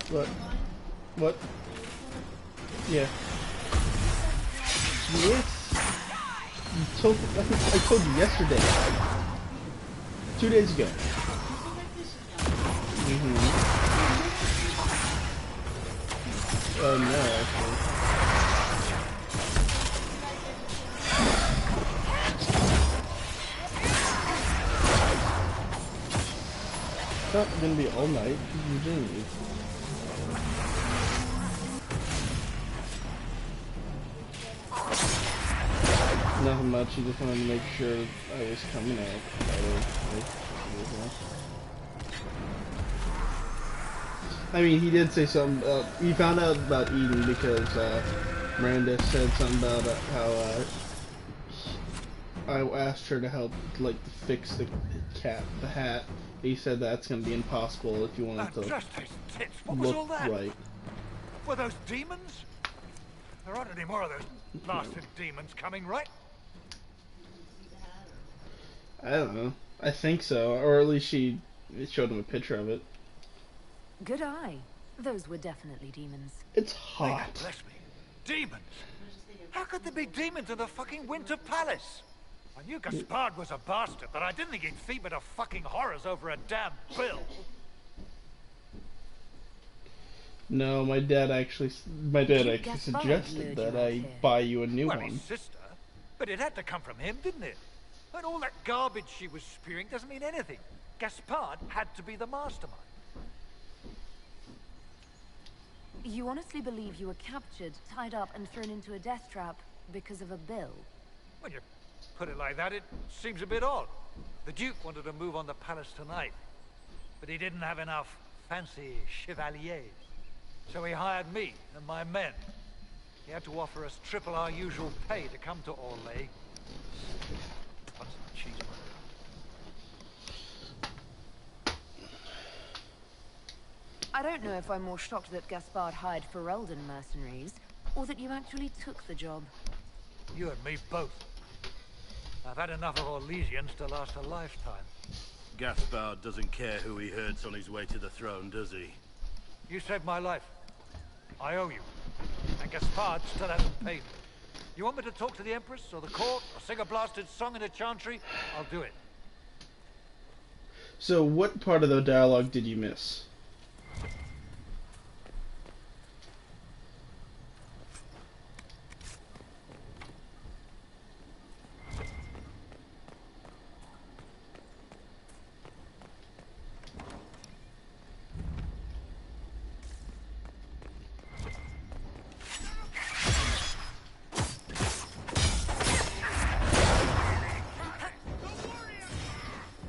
What? What? Yeah. Yes. I told you yesterday. 2 days ago. No, actually. It's not gonna be all night. Nothing much. He just wanted to make sure I was coming out. I mean, he did say something. He found out about eating because Miranda said something about how I asked her to help, like, fix the hat. He said that's gonna be impossible if you want it to look right. Were those demons? There aren't any more of those blasted demons coming, right? I don't know. I think so, or at least she showed him a picture of it. Good eye. Those were definitely demons. It's hot. Bless me. Demons? How could there be demons in the fucking Winter Palace? I knew Gaspard was a bastard, but I didn't think he'd feed to fucking horrors over a damn bill. No, my dad actually suggested that I buy you a new one. His sister? But it had to come from him, didn't it? And all that garbage she was spewing doesn't mean anything. Gaspard had to be the mastermind. You honestly believe you were captured, tied up, and thrown into a death trap because of a bill? When you put it like that, it seems a bit odd. The Duke wanted to move on the palace tonight, but he didn't have enough fancy chevaliers. So he hired me and my men. He had to offer us triple our usual pay to come to Orlais. What's the cheeseburger? I don't know if I'm more shocked that Gaspard hired Ferelden mercenaries, or that you actually took the job. You and me both. I've had enough of Orlesians to last a lifetime. Gaspard doesn't care who he hurts on his way to the throne, does he? You saved my life. I owe you. And Gaspard still hasn't paid me. You want me to talk to the Empress, or the court, or sing a blasted song in a chantry? I'll do it. So, what part of the dialogue did you miss?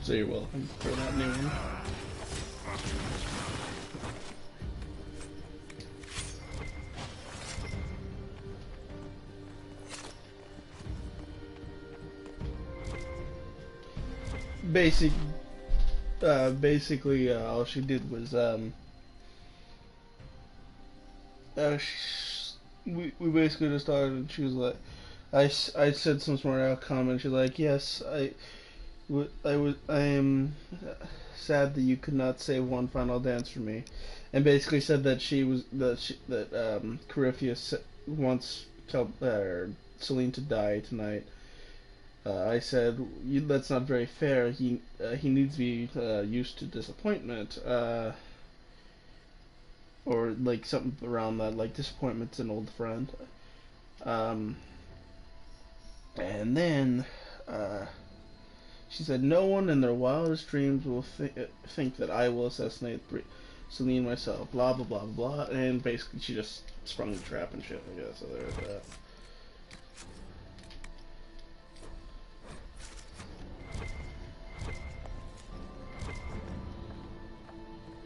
So you're welcome for that new one. Basically, all she did was, we basically just started, and she was like, I said some smart aleck comment, she's like, yes, I am sad that you could not save one final dance for me, and basically said that Corypheus wants Selene to die tonight. I said that's not very fair. He needs to be used to disappointment, or like something around that, like disappointment's an old friend. And then she said, no one in their wildest dreams will think that I will assassinate Selene myself, blah blah blah blah, and basically she just sprung the trap and shit, I guess, so there's that.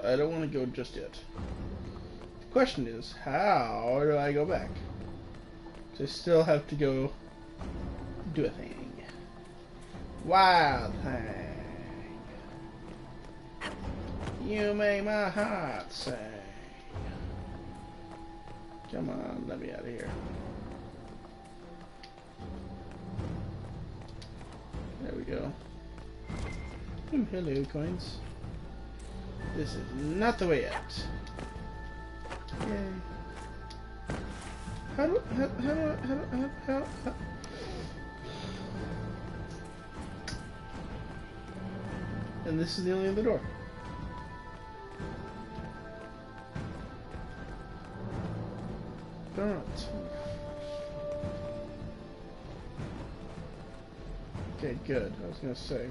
I don't want to go just yet. The question is, how do I go back? So I still have to go do a thing. Wild thing. You make my heart sing. Come on, let me out of here. There we go. Ooh, hello, coins. This is not the way out. Yay. How do And this is the only other door. Darn it. Okay, good. I was gonna say.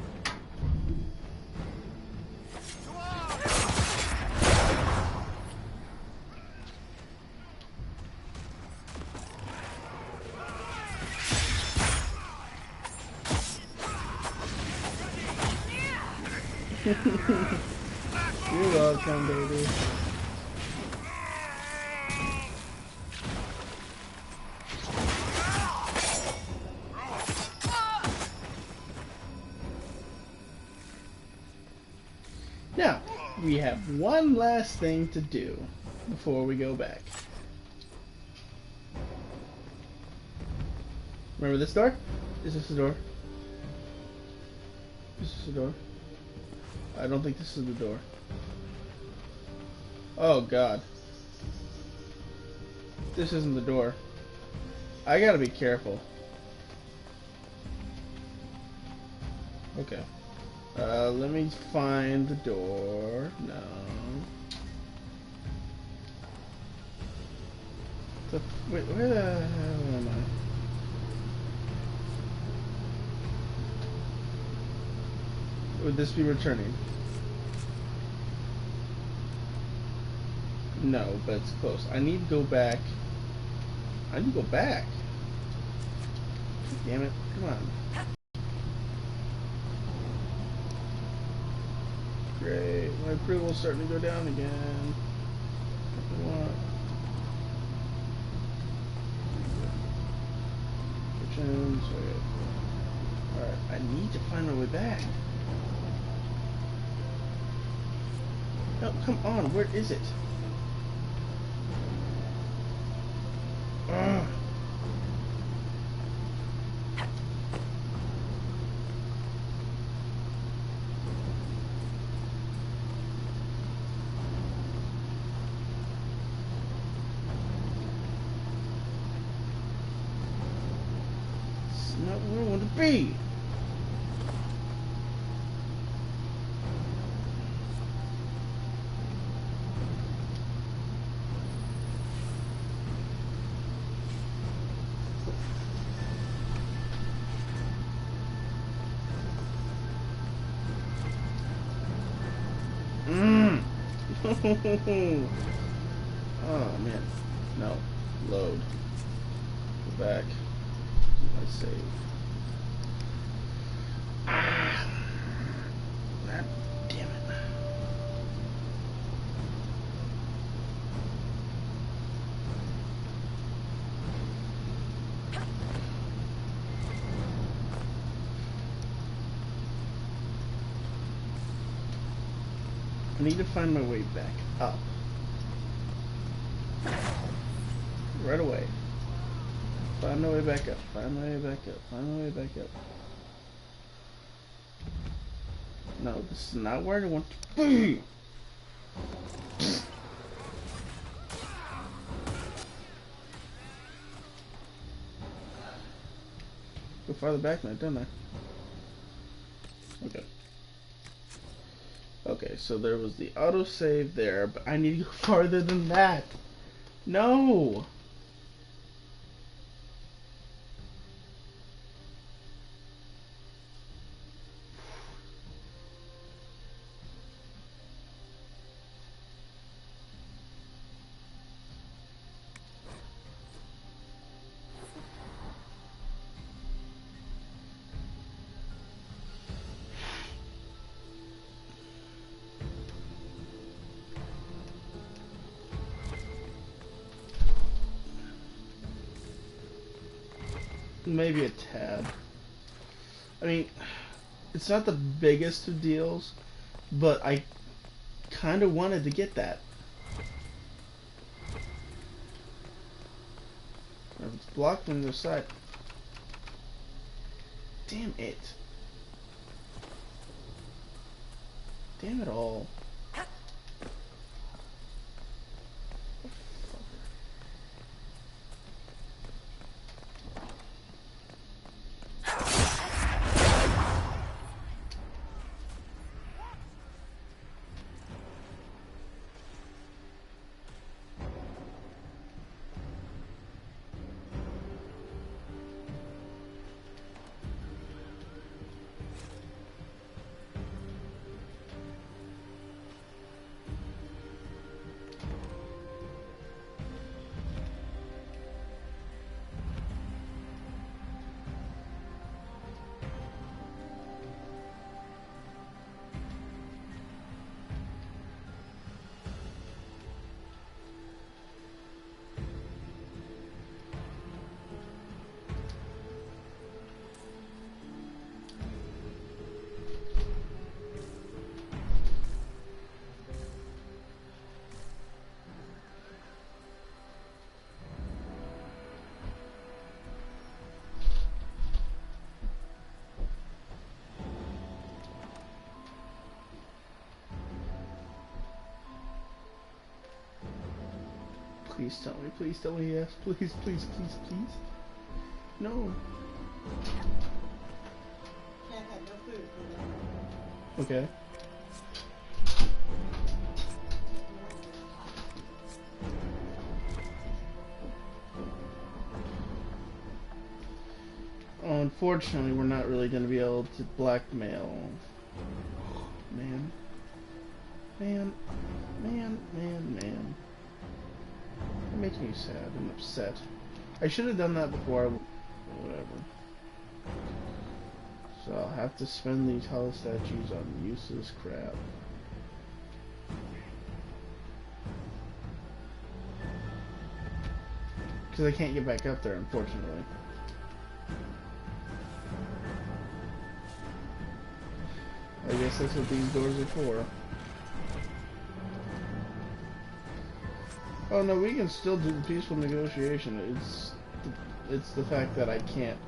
You're welcome, baby. Now, we have one last thing to do before we go back. Remember this door? Is this the door? Is this the door? I don't think this is the door. Oh god. This isn't the door. I gotta be careful. Okay. Let me find the door. No. Wait, where the hell am I? Would this be returning? No, but it's close. I need to go back. I need to go back. Damn it. Come on. Great. My approval's starting to go down again. What? Kitchens. Alright. I need to find my way back. No, come on. Where is it? Ugh. It's not where I want to be. Oh man, no, load, go back, let's save. God damn it. I need to find my way back up. Right away. Find my way back up. Find my way back up. Find my way back up. No, this is not where I want to be. Go farther back now, don't I? Okay. Okay, so there was the autosave there, but I need to go farther than that. No! maybe a tad. I mean, it's not the biggest of deals, but I kind of wanted to get that. If it's blocked on the side. Damn it. Damn it all. Please tell me yes. Please, please, please, please. No. Can't have no food. Okay. Unfortunately, we're not really going to be able to blackmail. Man. Man. Man, man, man. It makes me sad and upset. I should have done that before. Whatever. So I'll have to spend these hollow statues on useless crap. Because I can't get back up there, unfortunately. I guess that's what these doors are for. Oh no, we can still do the peaceful negotiation. It's the fact that I can't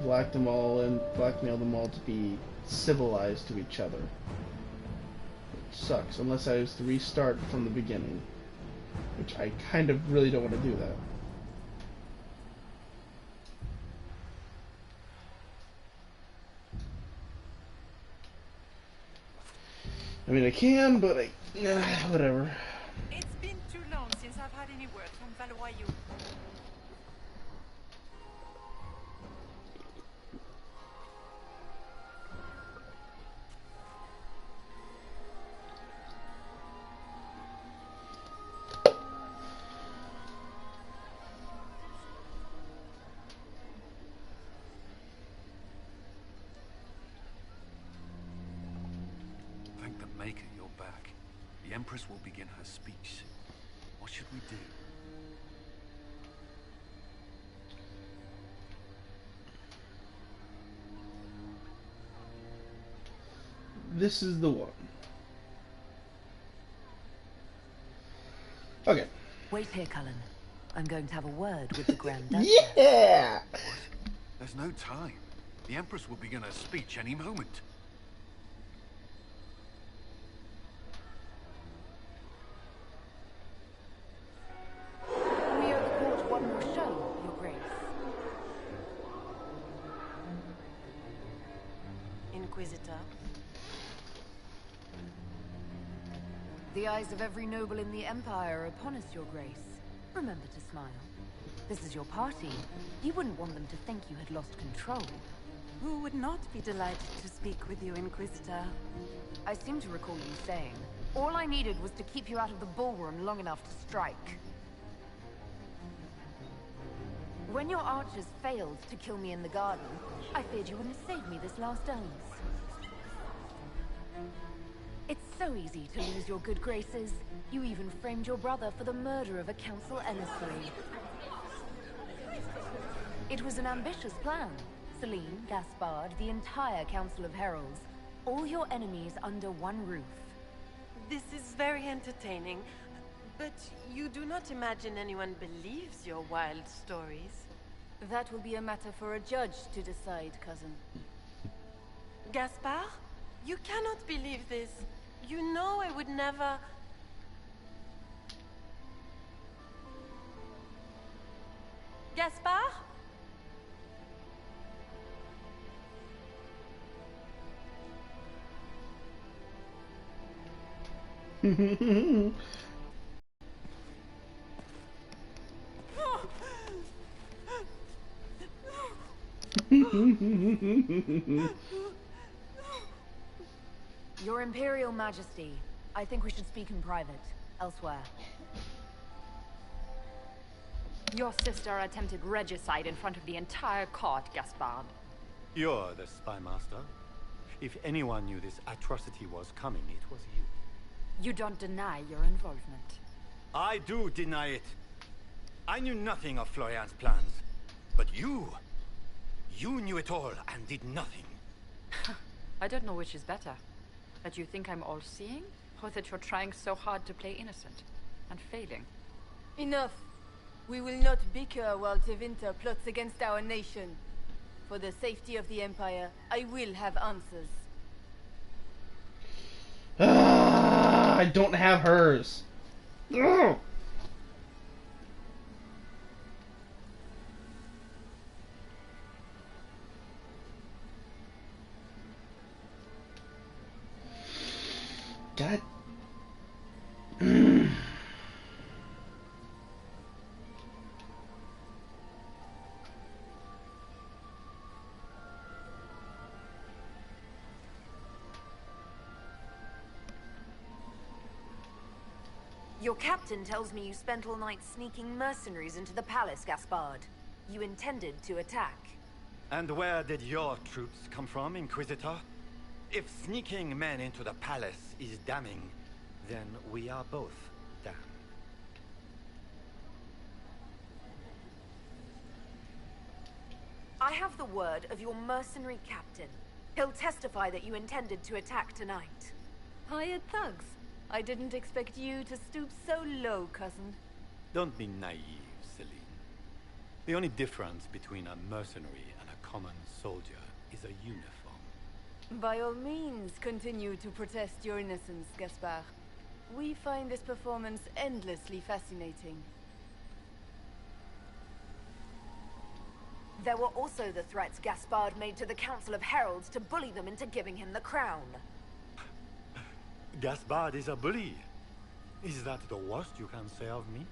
blackmail them all to be civilized to each other. It sucks, unless I was to restart from the beginning. Which I kind of really don't want to do that. I mean, I can, but whatever. It's been too long since I've had any word from Valois. Thank the Maker you're back. The Empress will begin her speech soon. What should we do? This is the one. Okay. Wait here, Cullen. I'm going to have a word with the Grand Duchess. Yeah! What? There's no time. The Empress will begin her speech any moment. We owe the court one more show, Your Grace. Inquisitor. The eyes of every noble in the Empire are upon us, Your Grace. Remember to smile. This is your party. You wouldn't want them to think you had lost control. Who would not be delighted to speak with you, Inquisitor? I seem to recall you saying, all I needed was to keep you out of the ballroom long enough to strike. When your archers failed to kill me in the garden, I feared you wouldn't save me this last dance. It's so easy to lose your good graces. You even framed your brother for the murder of a council emissary. It was an ambitious plan. Celine, Gaspard, the entire Council of Heralds. All your enemies under one roof. This is very entertaining, but you do not imagine anyone believes your wild stories. That will be a matter for a judge to decide, cousin. Gaspard? You cannot believe this. You know I would never... Gaspard? Your Imperial Majesty, I think we should speak in private, elsewhere. Your sister attempted regicide in front of the entire court, Gaspard. You're the spy master. If anyone knew this atrocity was coming, it was you. You don't deny your involvement. I do deny it. I knew nothing of Florian's plans. But you knew it all and did nothing. I don't know which is better. That you think I'm all-seeing, or that you're trying so hard to play innocent and failing. Enough. We will not bicker while Tevinter plots against our nation. For the safety of the Empire, I will have answers. I don't have hers. Ugh. God. Your captain tells me you spent all night sneaking mercenaries into the palace, Gaspard. You intended to attack. And where did your troops come from, Inquisitor? If sneaking men into the palace is damning, then we are both damned. I have the word of your mercenary captain. He'll testify that you intended to attack tonight. Hired thugs. I didn't expect you to stoop so low, cousin. Don't be naive, Celine. The only difference between a mercenary and a common soldier is a uniform. By all means, continue to protest your innocence, Gaspard. We find this performance endlessly fascinating. There were also the threats Gaspard made to the Council of Heralds to bully them into giving him the crown. Gaspard is a bully. Is that the worst you can say of me?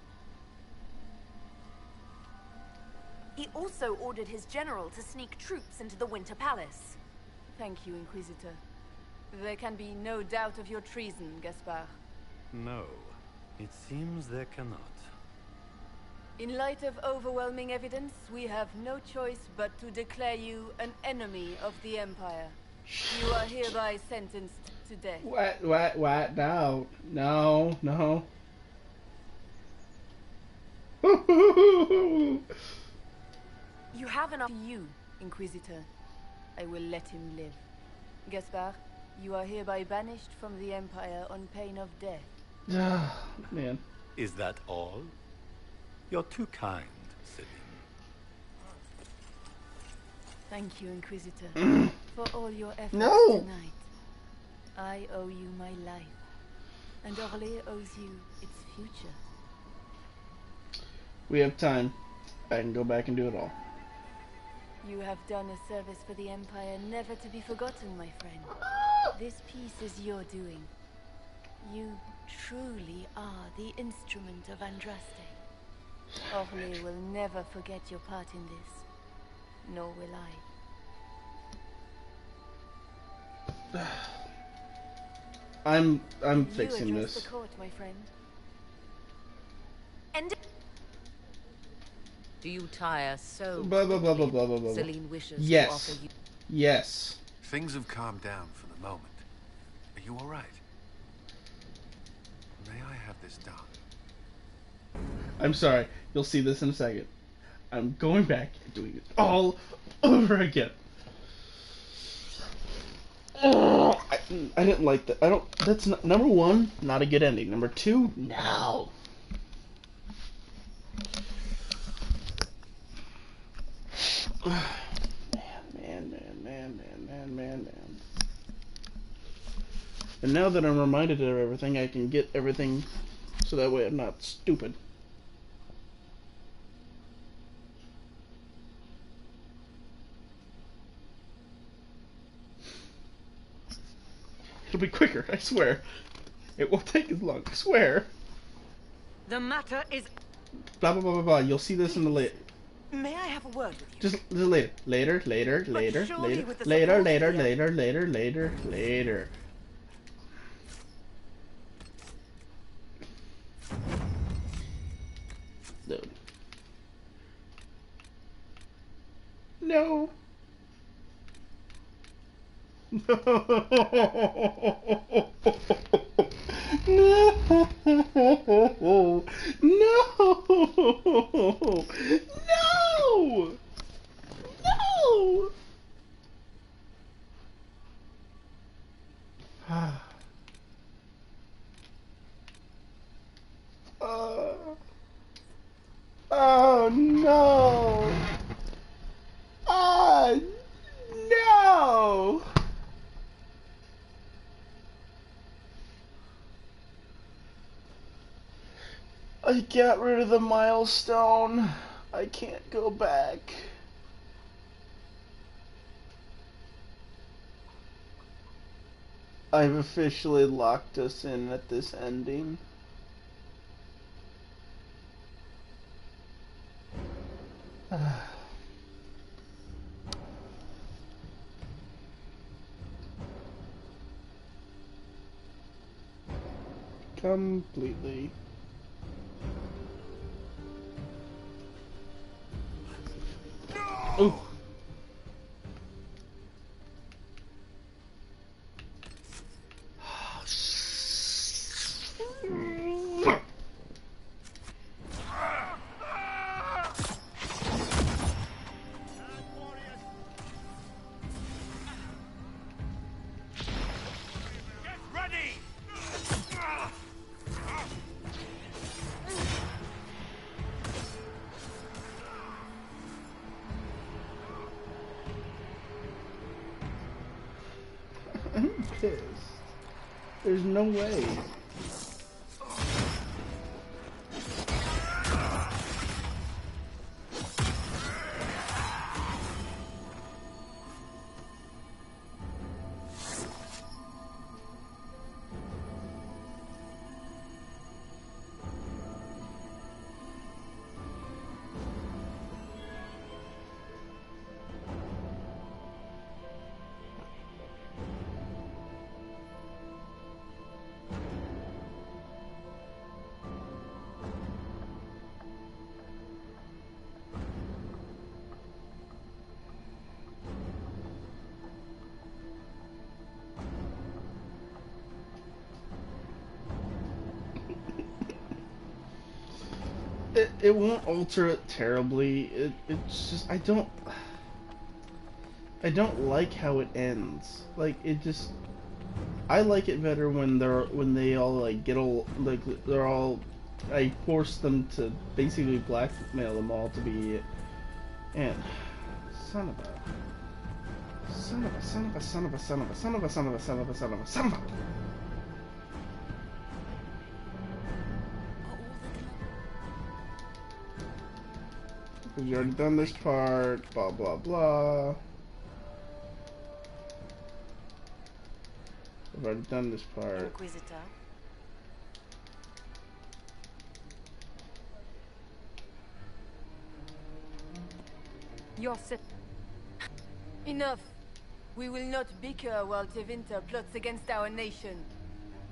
He also ordered his general to sneak troops into the Winter Palace. Thank you, Inquisitor. There can be no doubt of your treason, Gaspard. No, it seems there cannot. In light of overwhelming evidence, we have no choice but to declare you an enemy of the Empire. You are hereby sentenced to death. What? No. No. You have enough for you, Inquisitor. I will let him live. Gaspard, you are hereby banished from the Empire on pain of death. Ah, man. Is that all? You're too kind, Celine. Thank you, Inquisitor, for all your efforts tonight. I owe you my life, and Orlais owes you its future. We have time. I can go back and do it all. You have done a service for the Empire never to be forgotten, my friend. This piece is your doing. You truly are the instrument of Andraste. Orlais will never forget your part in this, nor will I. I'm fixing you address this. the court, my friend. And do you tire so Blah blah blah blah blah blah blah. Celine wishes Yes. to offer you. Yes. Things have calmed down for the moment. Are you all right? May I have this done? I'm sorry. You'll see this in a second. I'm going back and doing it all over again. Oh, I didn't like that. I don't. That's not, number one, not a good ending. Number two, no. Man. And now that I'm reminded of everything, I can get everything so that way I'm not stupid. It'll be quicker, I swear. It won't take as long, I swear. The matter is... Blah, blah, blah, blah, blah. You'll see this in the later. May I have a word with you? Just later. Later. Dude. No. No! Oh no! No! I got rid of the milestone. I can't go back. I've officially locked us in at this ending. Completely. Ooh. I'm pissed. There's no way. It won't alter it terribly. It's just I don't like how it ends. Like it just I like it better when they all like get all like they're all I force them to basically blackmail them all to be and son of a We've already done this part, blah blah blah. We've already done this part. Inquisitor. You're sit. Enough. We will not bicker while Tevinter plots against our nation.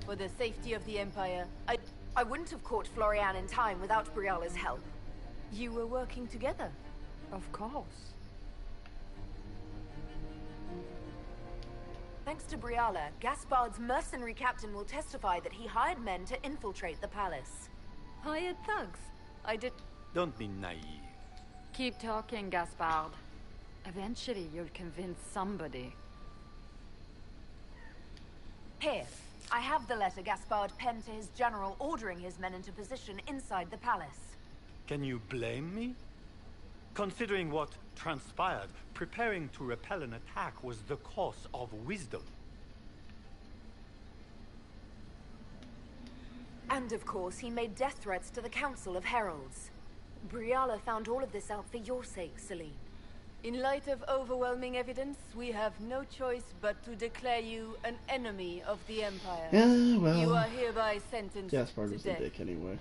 For the safety of the Empire, I wouldn't have caught Florian in time without Briala's help. You were working together. Of course. Thanks to Briala, Gaspard's mercenary captain will testify that he hired men to infiltrate the palace. Hired thugs? I did... Don't be naive. Keep talking, Gaspard. Eventually, you'll convince somebody. Here, I have the letter Gaspard penned to his general ordering his men into position inside the palace. Can you blame me? Considering what transpired, preparing to repel an attack was the course of wisdom. And of course, he made death threats to the Council of Heralds. Briala found all of this out for your sake, Celine. In light of overwhelming evidence, we have no choice but to declare you an enemy of the Empire. Yeah, well, you are hereby sentenced Gaspard to was a death. dick anyway.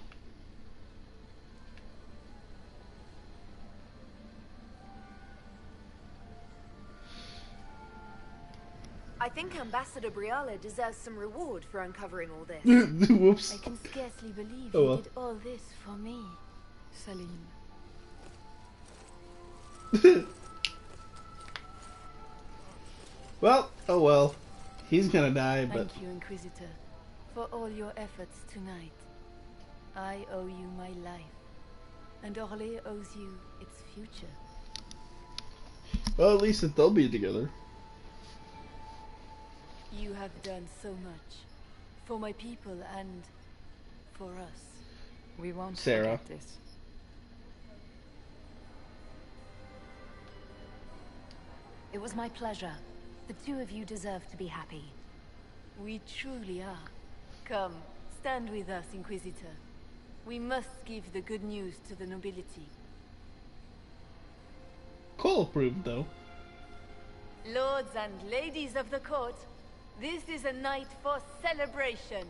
I think Ambassador Briala deserves some reward for uncovering all this. Whoops. I can scarcely believe Oh, you well. did all this for me, Celine. Well, oh well. He's gonna die, but Thank you, Inquisitor, for all your efforts tonight. I owe you my life, and Orlais owes you its future. well, at least that they'll be together. You have done so much for my people and for us. We won't Sarah. forget this. It was my pleasure. The two of you deserve to be happy. We truly are. Come, stand with us, Inquisitor. We must give the good news to the nobility. Cole approved, though. Lords and ladies of the court, this is a night for celebration.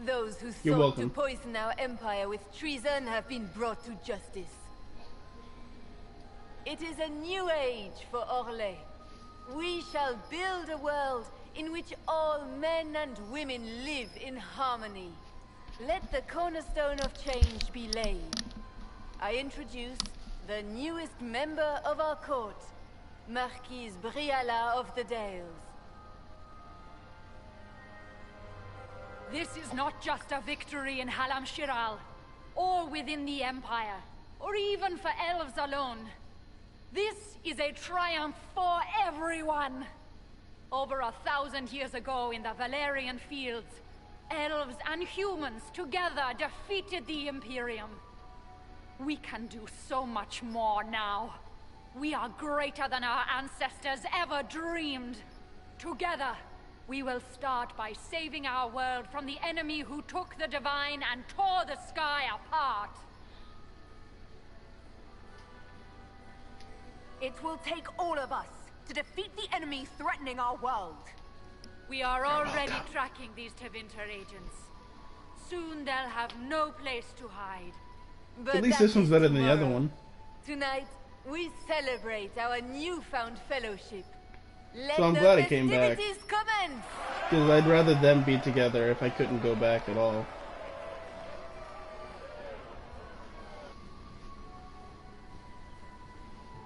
Those who You're sought to welcome. poison our empire with treason have been brought to justice. It is a new age for Orlais. We shall build a world in which all men and women live in harmony. Let the cornerstone of change be laid. I introduce the newest member of our court, Marquise Briala of the Dales. This is not just a victory in Halam Shiral, or within the Empire, or even for elves alone. This is a triumph for everyone! Over 1,000 years ago in the Valerian fields, elves and humans together defeated the Imperium. We can do so much more now. We are greater than our ancestors ever dreamed. Together, we will start by saving our world from the enemy who took the Divine and tore the sky apart. It will take all of us to defeat the enemy threatening our world. We are already tracking these Tevinter agents. Soon they'll have no place to hide. But At least that this one's is better than the other tomorrow. one. Tonight, we celebrate our newfound fellowship. Let So I'm the glad it came back. festivities commence! Because I'd rather them be together if I couldn't go back at all.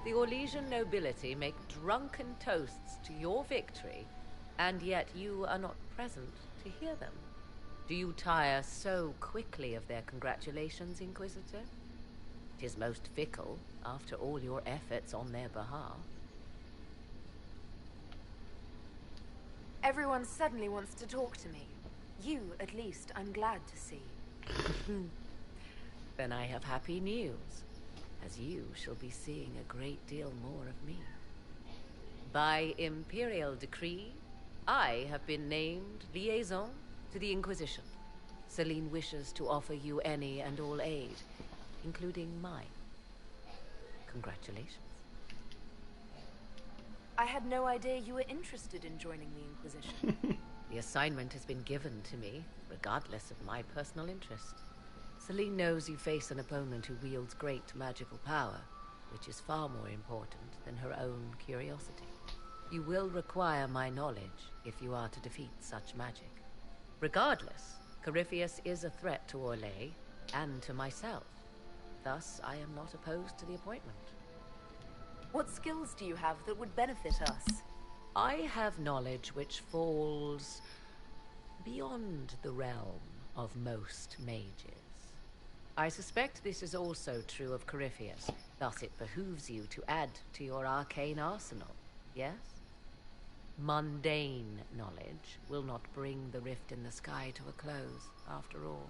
The Orlesian nobility make drunken toasts to your victory, and yet you are not present to hear them. Do you tire so quickly of their congratulations, Inquisitor? It is most fickle, after all your efforts on their behalf. Everyone suddenly wants to talk to me. You, at least, I'm glad to see. Then I have happy news, as you shall be seeing a great deal more of me. By Imperial decree, I have been named liaison to the Inquisition. Celine wishes to offer you any and all aid, including mine. Congratulations. I had no idea you were interested in joining the Inquisition. The assignment has been given to me, regardless of my personal interest. Celine knows you face an opponent who wields great magical power, which is far more important than her own curiosity. You will require my knowledge if you are to defeat such magic. Regardless, Corypheus is a threat to Orlais and to myself. Thus, I am not opposed to the appointment. What skills do you have that would benefit us? I have knowledge which falls beyond the realm of most mages. I suspect this is also true of Corypheus. Thus it behooves you to add to your arcane arsenal, yes? Mundane knowledge will not bring the rift in the sky to a close, after all.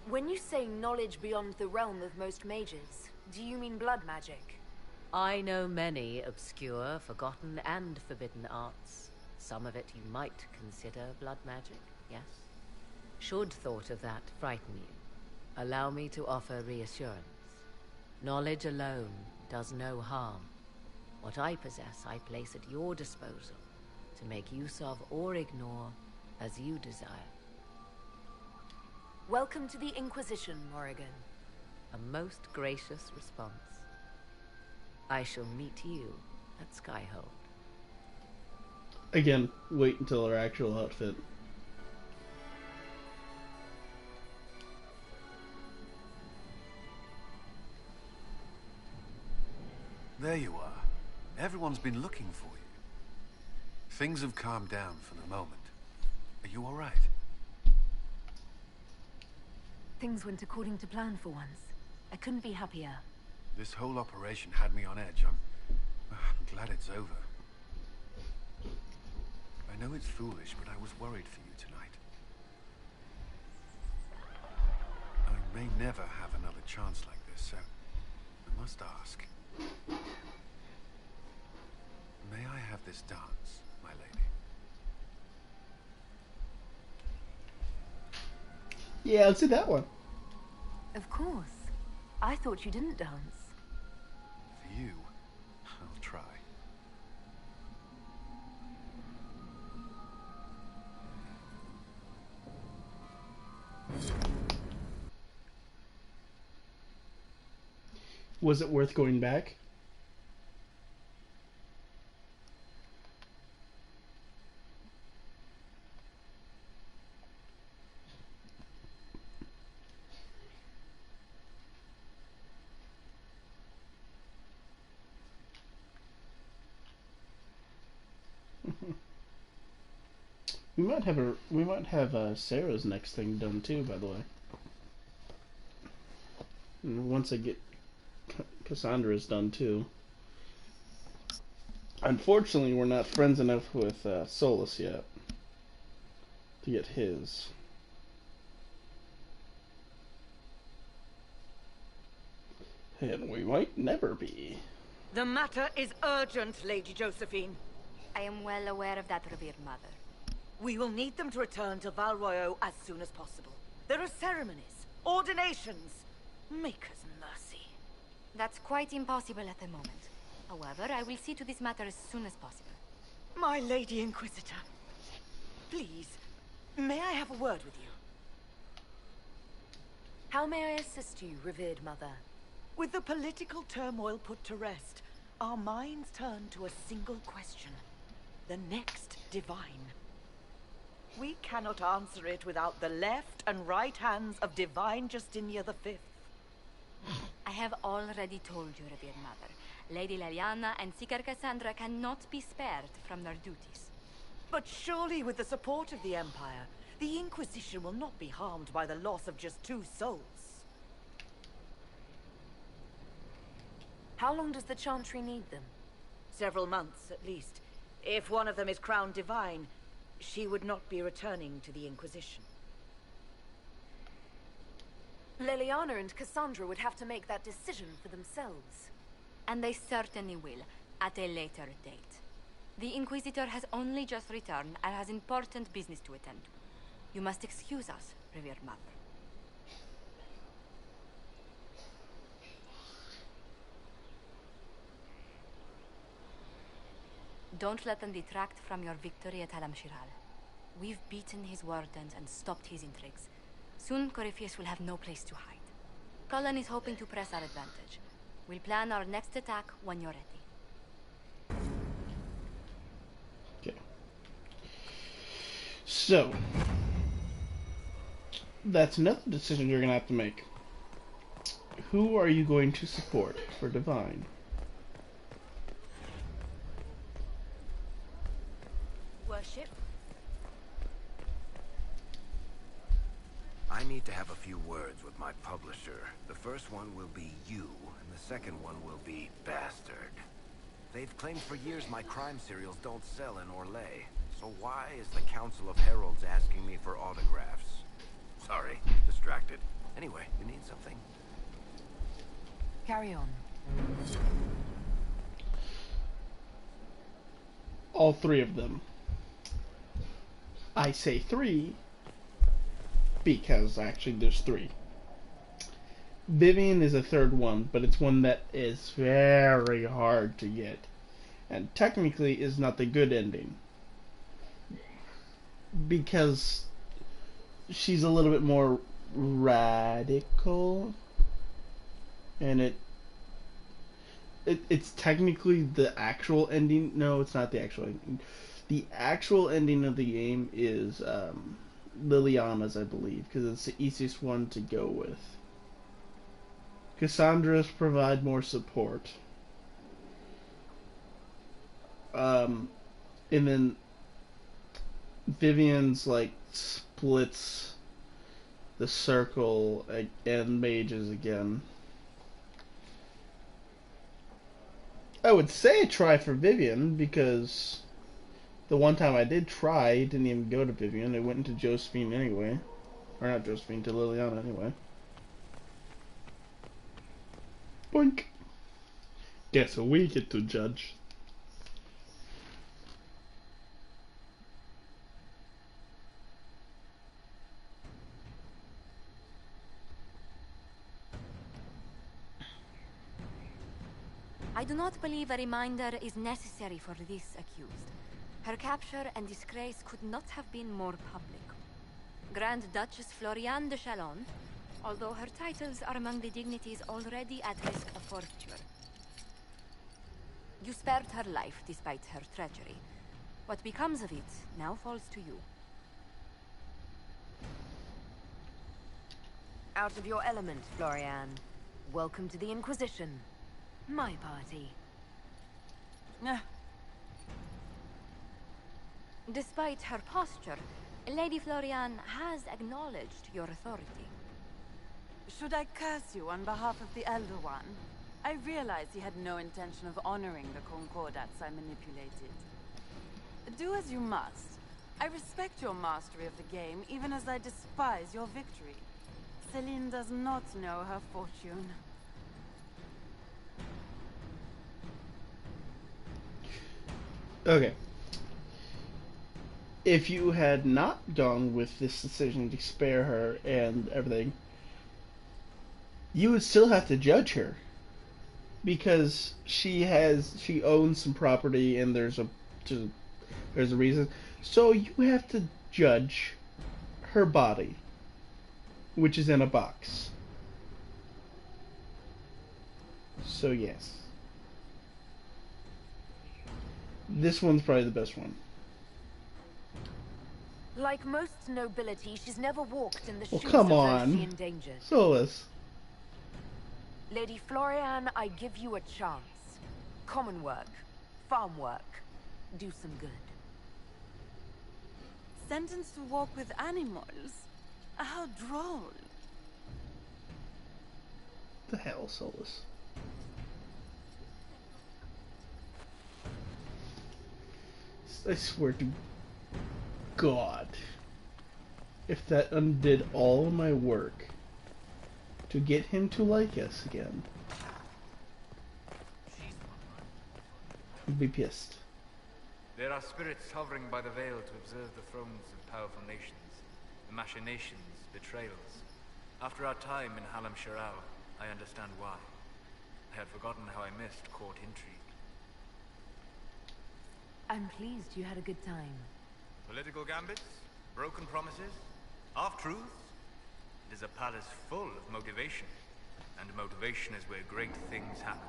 When you say knowledge beyond the realm of most mages, do you mean blood magic? I know many obscure, forgotten, and forbidden arts. Some of it you might consider blood magic, yes? Should thought of that frighten you, allow me to offer reassurance. Knowledge alone does no harm. What I possess, I place at your disposal to make use of or ignore as you desire. Welcome to the Inquisition, Morrigan. A most gracious response. I shall meet you at Skyhold. Again, wait until her actual outfit. There you are. Everyone's been looking for you. Things have calmed down for the moment. Are you all right? Things went according to plan for once. I couldn't be happier. This whole operation had me on edge. I'm glad it's over. I know it's foolish, but I was worried for you tonight. I may never have another chance like this, so I must ask. May I have this dance, my lady? Yeah, let's do that one. Of course. I thought you didn't dance. For you, I'll try. Was it worth going back? We might have Sarah's next thing done too, by the way. And once I get Cassandra's done too. Unfortunately, we're not friends enough with Solus yet to get his. And we might never be. The matter is urgent, Lady Josephine. I am well aware of that, revered mother. We will need them to return to Val Royeaux as soon as possible. There are ceremonies, ordinations. Maker's mercy. That's quite impossible at the moment. However, I will see to this matter as soon as possible. My Lady Inquisitor, please, may I have a word with you? How may I assist you, revered mother? With the political turmoil put to rest, our minds turn to a single question. The next divine. We cannot answer it without the left and right hands of Divine Justinia V. I have already told you, revered mother. Lady Leliana and Seeker Cassandra cannot be spared from their duties. But surely with the support of the Empire, the Inquisition will not be harmed by the loss of just 2 souls. How long does the Chantry need them? Several months, at least. If one of them is crowned divine, she would not be returning to the Inquisition. Leliana and Cassandra would have to make that decision for themselves. And they certainly will, at a later date. The Inquisitor has only just returned and has important business to attend to. You must excuse us, revered mother. Don't let them detract from your victory at Halam Shiral. We've beaten his wardens and stopped his intrigues. Soon, Corypheus will have no place to hide. Cullen is hoping to press our advantage. We'll plan our next attack when you're ready. Okay. So, that's another decision you're going to have to make. Who are you going to support for Divine? Worship. have a few words with my publisher. The first one will be you, and the second one will be Bastard. They've claimed for years my crime serials don't sell in Orlais. So why is the Council of Heralds asking me for autographs? Sorry, distracted. Anyway, you need something? Carry on. All three of them. I say 3 because actually there's 3. Vivian is a third one, but it's one that is very hard to get, and technically is not the good ending because she's a little bit more radical, and it's technically the actual ending. No, it's not the actual ending. The actual ending of the game is Liliana's, I believe, because it's the easiest one to go with. Cassandra's provide more support. And then Vivian's like splits the circle and mages again. I would say try for Vivian because the one time I did try, it didn't even go to Vivian. It went into Josephine anyway. Or not Josephine, to Liliana anyway. Boink. Guess we get to judge. I do not believe a reminder is necessary for this accused. Her capture and disgrace could not have been more public. Grand Duchess Floriane de Chalon, although her titles are among the dignities already at risk of forfeiture. You spared her life despite her treachery. What becomes of it now falls to you. Out of your element, Floriane. Welcome to the Inquisition. My party. Despite her posture, Lady Floriane has acknowledged your authority. Should I curse you on behalf of the Elder One? I realize he had no intention of honoring the concordats I manipulated. Do as you must. I respect your mastery of the game, even as I despise your victory. Celine does not know her fortune. Okay. If you had not gone with this decision to spare her and everything, you would still have to judge her. Because she owns some property and there's a reason. So you have to judge her body, which is in a box. So yes. This one's probably the best one. Like most nobility, she's never walked in the shoes come of on. those she endangered. Solus. Lady Floriane, I give you a chance. Common work, farm work, do some good. Sentenced to walk with animals? How droll. The hell, Solus? I swear to God, if that undid all of my work to get him to like us again, I'd be pissed. There are spirits hovering by the veil to observe the thrones of powerful nations, the machinations, betrayals. After our time in Halam Shiral, I understand why. I had forgotten how I missed court intrigue. I'm pleased you had a good time. Political gambits, broken promises, half-truths. It is a palace full of motivation, and motivation is where great things happen.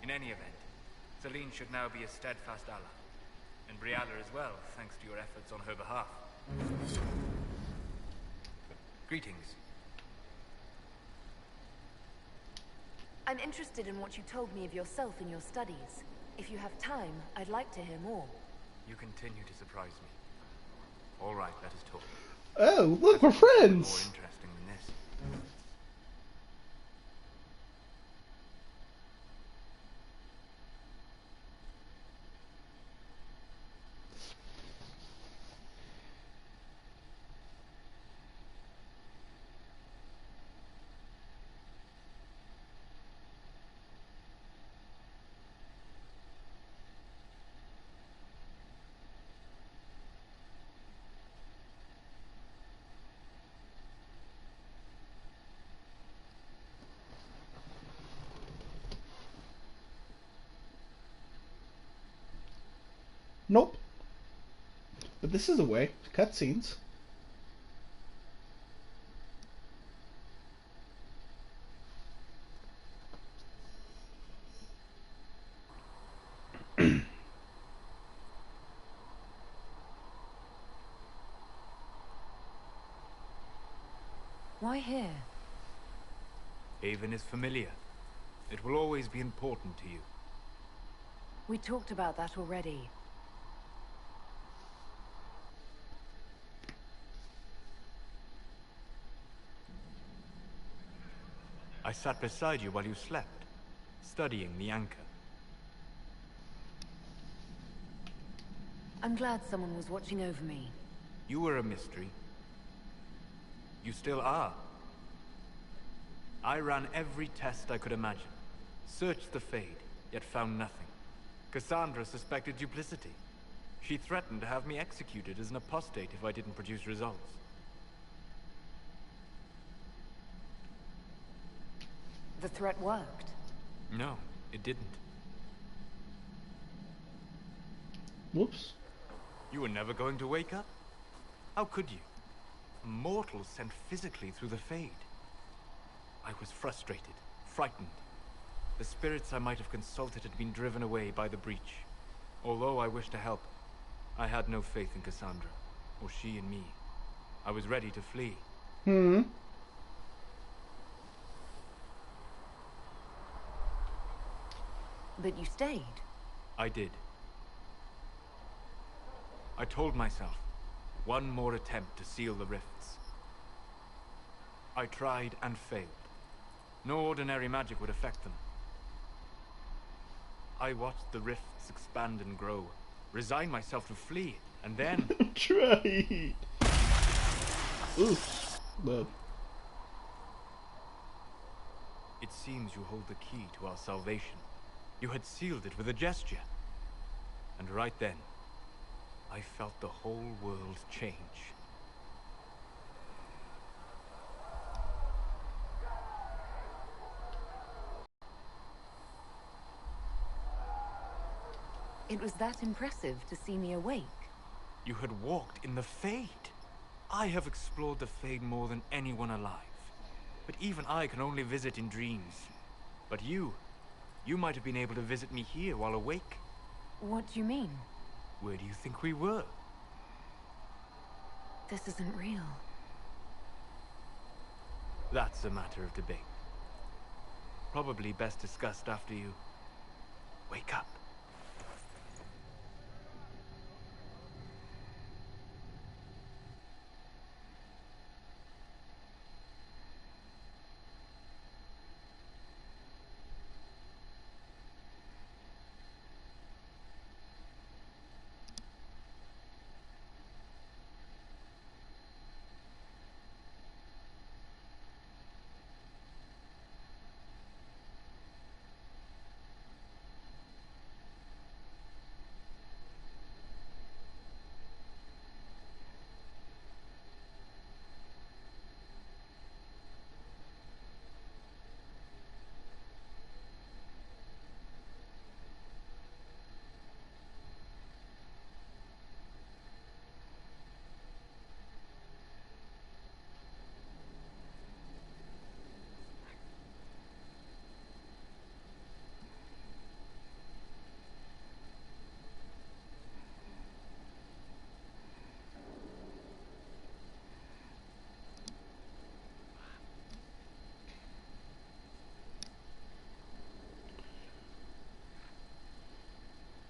In any event, Celine should now be a steadfast ally, and Briala as well, thanks to your efforts on her behalf. Greetings. I'm interested in what you told me of yourself and your studies. If you have time, I'd like to hear more. You continue to surprise me. All right, let us talk. Oh, look, we're friends! More interesting than this. Nope. But this is a way. Cutscenes. Why here? Haven is familiar. It will always be important to you. We talked about that already. I sat beside you while you slept, studying the anchor. I'm glad someone was watching over me. You were a mystery. You still are. I ran every test I could imagine. Searched the Fade, yet found nothing. Cassandra suspected duplicity. She threatened to have me executed as an apostate if I didn't produce results. The threat worked. No, it didn't. Whoops. You were never going to wake up? How could you? A mortal sent physically through the Fade. I was frustrated, frightened. The spirits I might have consulted had been driven away by the breach. Although I wished to help, I had no faith in Cassandra, or she in me. I was ready to flee. But you stayed. I did. I told myself, one more attempt to seal the rifts. I tried and failed. No ordinary magic would affect them. I watched the rifts expand and grow, resigned myself to flee, and then... Tried! Oof. But... It seems you hold the key to our salvation. You had sealed it with a gesture. And right then, I felt the whole world change. It was that impressive to see me awake. You had walked in the Fade. I have explored the Fade more than anyone alive. But even I can only visit in dreams. But you might have been able to visit me here while awake. What do you mean? Where do you think we were? This isn't real. That's a matter of debate. Probably best discussed after you wake up.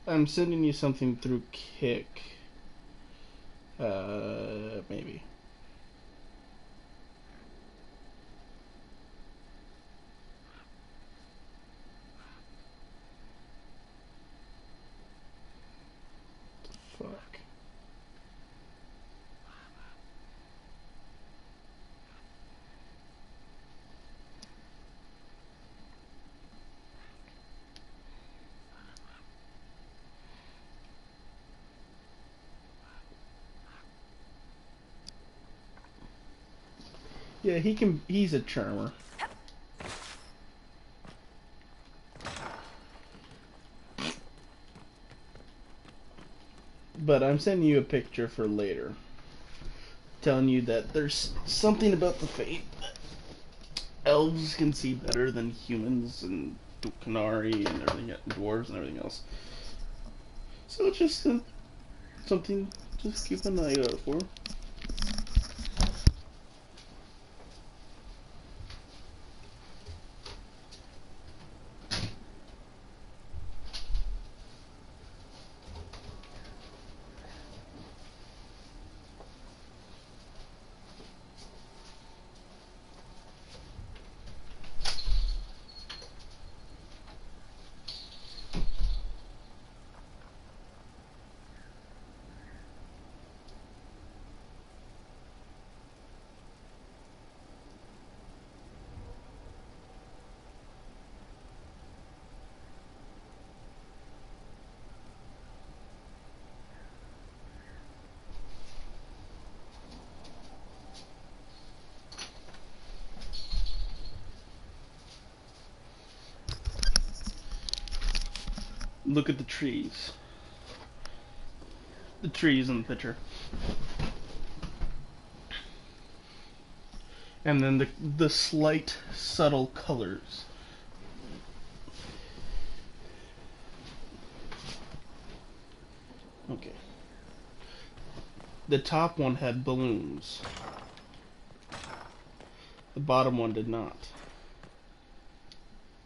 I'm sending you something through Kick. Maybe. Fuck. Yeah, he's a charmer. But I'm sending you a picture for later, telling you that there's something about the fate that elves can see better than humans and Qunari and everything, dwarves and everything else. So it's just something just keep an eye out for. Look at the trees. The trees in the picture. And then the slight, subtle colors. Okay. The top one had balloons. The bottom one did not.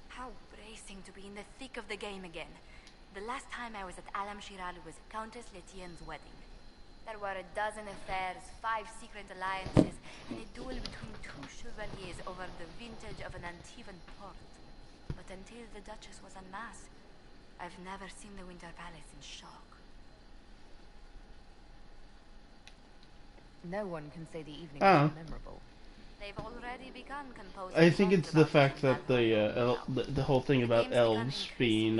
How bracing to be in the thick of the game again. The last time I was at Alam Shiral was Countess Letienne's wedding. There were a dozen affairs, 5 secret alliances, and a duel between 2 chevaliers over the vintage of an Antivan port. But until the Duchess was unmasked, I've never seen the Winter Palace in shock. No one can say the evening was memorable. They've already begun composing. I think it's the fact that the whole thing about elves being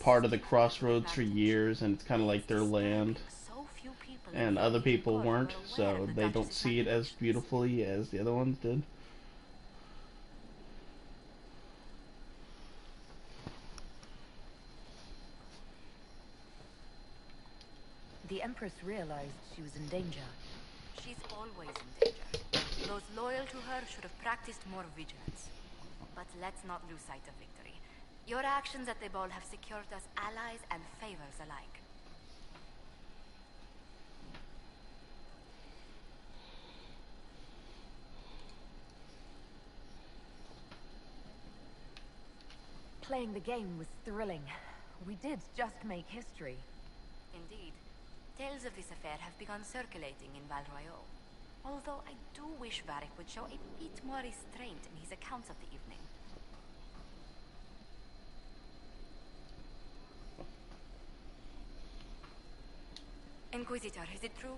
part of the crossroads for years, and it's kind of like their land, and other people weren't, so they don't see it as beautifully as the other ones did. The Empress realized she was in danger. She's always in danger. Those loyal to her should have practiced more vigilance. But let's not lose sight of victory. Your actions at the ball have secured us allies and favors alike. Playing the game was thrilling. We did just make history. Indeed. Tales of this affair have begun circulating in Val Royeaux. Although I do wish Varric would show a bit more restraint in his accounts of the evening. Inquisitor, is it true?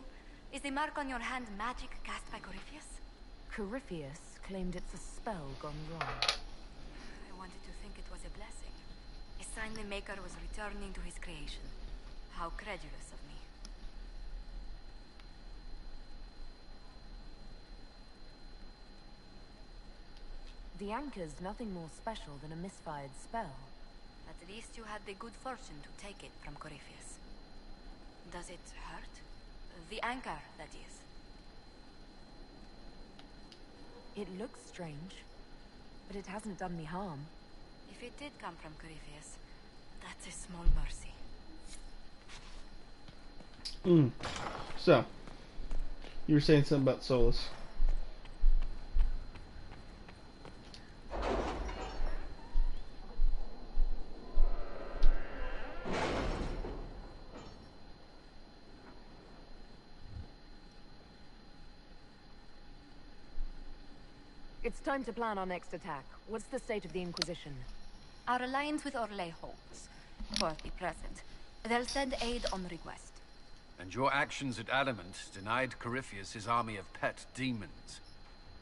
Is the mark on your hand magic cast by Corypheus? Corypheus claimed it's a spell gone wrong. I wanted to think it was a blessing. A sign the Maker was returning to his creation. How credulous of me. The anchor's nothing more special than a misfired spell. At least you had the good fortune to take it from Corypheus. Does it hurt? The anchor, that is. It looks strange, but it hasn't done me harm. If it did come from Corypheus, that's a small mercy. So, you were saying something about Solas. It's time to plan our next attack. What's the state of the Inquisition? Our alliance with Orlais holds, for the present. They'll send aid on request. And your actions at Adamant denied Corypheus his army of pet demons.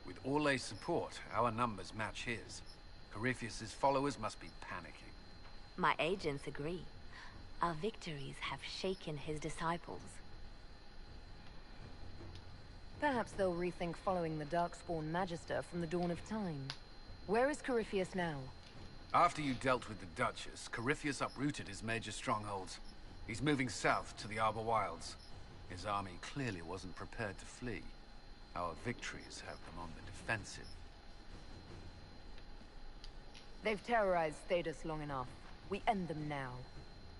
With Orlais' support, our numbers match his. Corypheus' followers must be panicking. My agents agree. Our victories have shaken his disciples. Perhaps they'll rethink following the Darkspawn Magister from the dawn of time. Where is Corypheus now? After you dealt with the Duchess, Corypheus uprooted his major strongholds. He's moving south to the Arbor Wilds. His army clearly wasn't prepared to flee. Our victories have them on the defensive. They've terrorized Thedas long enough. We end them now.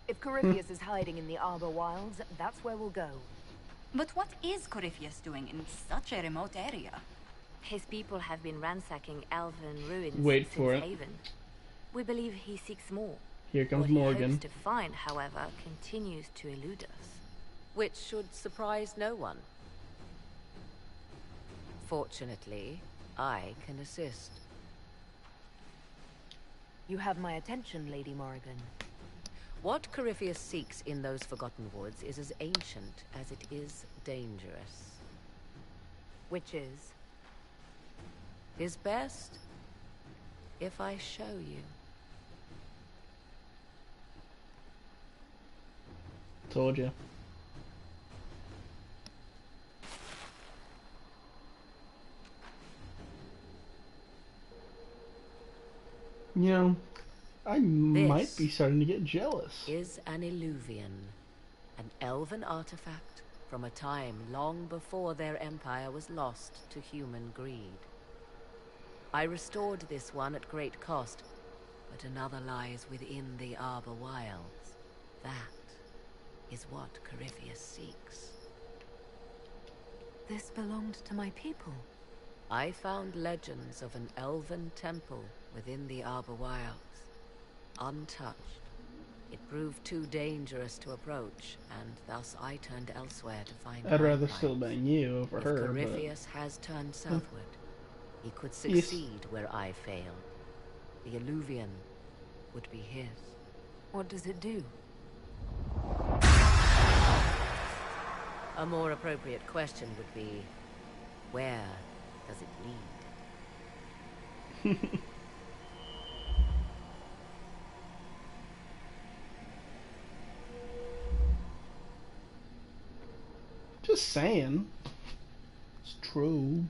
If Corypheus is hiding in the Arbor Wilds, that's where we'll go. But what is Corypheus doing in such a remote area? His people have been ransacking elven ruins Wait for since it. Haven. We believe he seeks more. Here comes What Morgan. he hopes to find, however, continues to elude us. Which should surprise no one. Fortunately, I can assist. You have my attention, Lady Morrigan. What Corypheus seeks in those Forgotten Woods is as ancient as it is dangerous. Which is? Is best if I show you. Told you. You know, I might be starting to get jealous. Is an Illuvian, an elven artifact from a time long before their empire was lost to human greed. I restored this one at great cost, but another lies within the Arbor Wilds. That is what Corypheus seeks. This belonged to my people. I found legends of an elven temple within the Arbor Wilds. Untouched. It proved too dangerous to approach, and thus I turned elsewhere to find I'd my rather life. still bang you over If her, Corypheus has turned southward, he could succeed where I failed. The Illuvian would be his. What does it do? A more appropriate question would be, where does it lead? Just saying. It's true.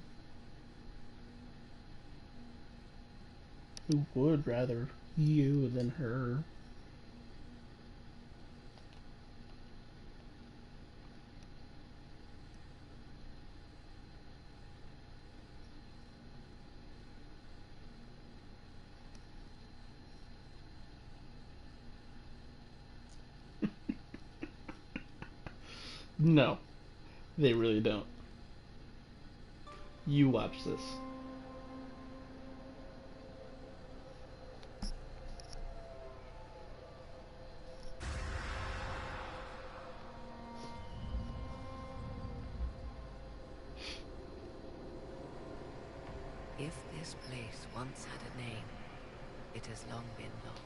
Who would rather you than her? No, they really don't. You watch this. If this place once had a name, it has long been lost.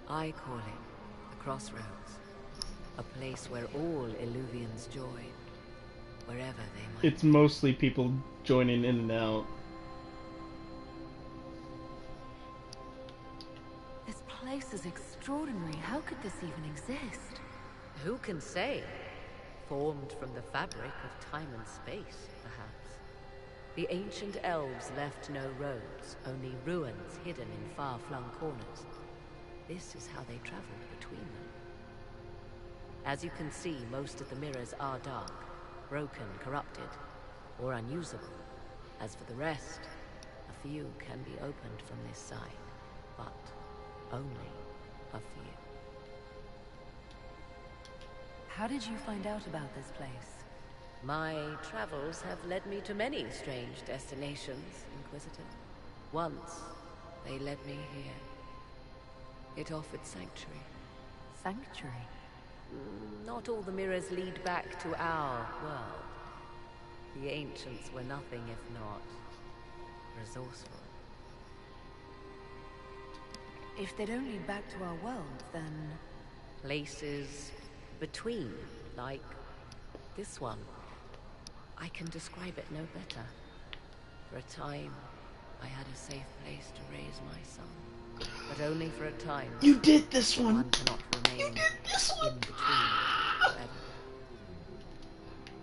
I call it the Crossroads, a place where all Illuvians join, wherever they might. It's mostly people joining in and out. This place is extraordinary. How could this even exist? Who can say? Formed from the fabric of time and space, perhaps. The ancient elves left no roads, only ruins hidden in far-flung corners. This is how they traveled between them. As you can see, most of the mirrors are dark, broken, corrupted, or unusable. As for the rest, a few can be opened from this side, but only a few. How did you find out about this place? My travels have led me to many strange destinations, Inquisitor. Once, they led me here. It offered sanctuary. Sanctuary? Not all the mirrors lead back to our world. The ancients were nothing if not resourceful. If they don't lead back to our world, then... Places between, like this one. I can describe it no better. For a time, I had a safe place to raise my son. But only for a time. You did this one! One cannot remain in between forever.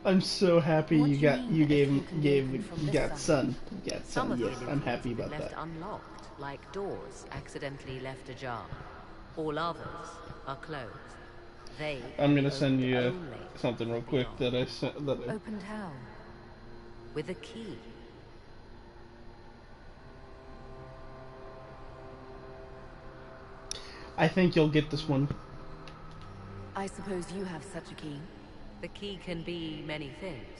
I'm so happy What you do got mean you that gave you can gave open from you this got side? sun. You got Some sun. of Yes, the I'm happy been about left that. unlocked, like doors accidentally left ajar. All others are closed. They I'm gonna can be send opened you only something real quick that I sent. Opened how? With a key. I think you'll get this one. I suppose you have such a key. The key can be many things.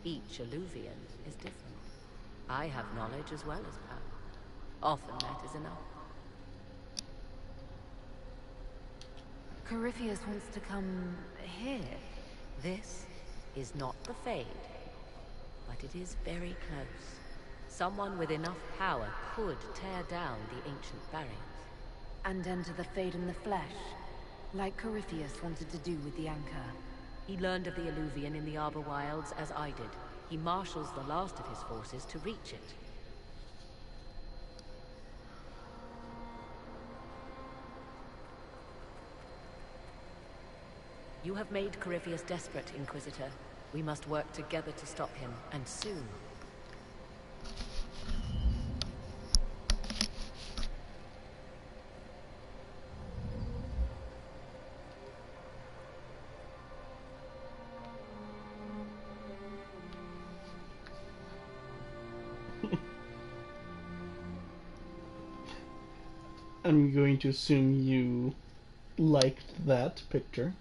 Each Eluvian is different. I have knowledge as well as power. Often that is enough. Corypheus wants to come here. This is not the Fade, but it is very close. Someone with enough power could tear down the ancient barriers. And enter the Fade in the flesh, like Corypheus wanted to do with the Anchor. He learned of the Eluvian in the Arbor Wilds as I did. He marshals the last of his forces to reach it. You have made Corypheus desperate, Inquisitor. We must work together to stop him, and soon. I'm going to assume you liked that picture.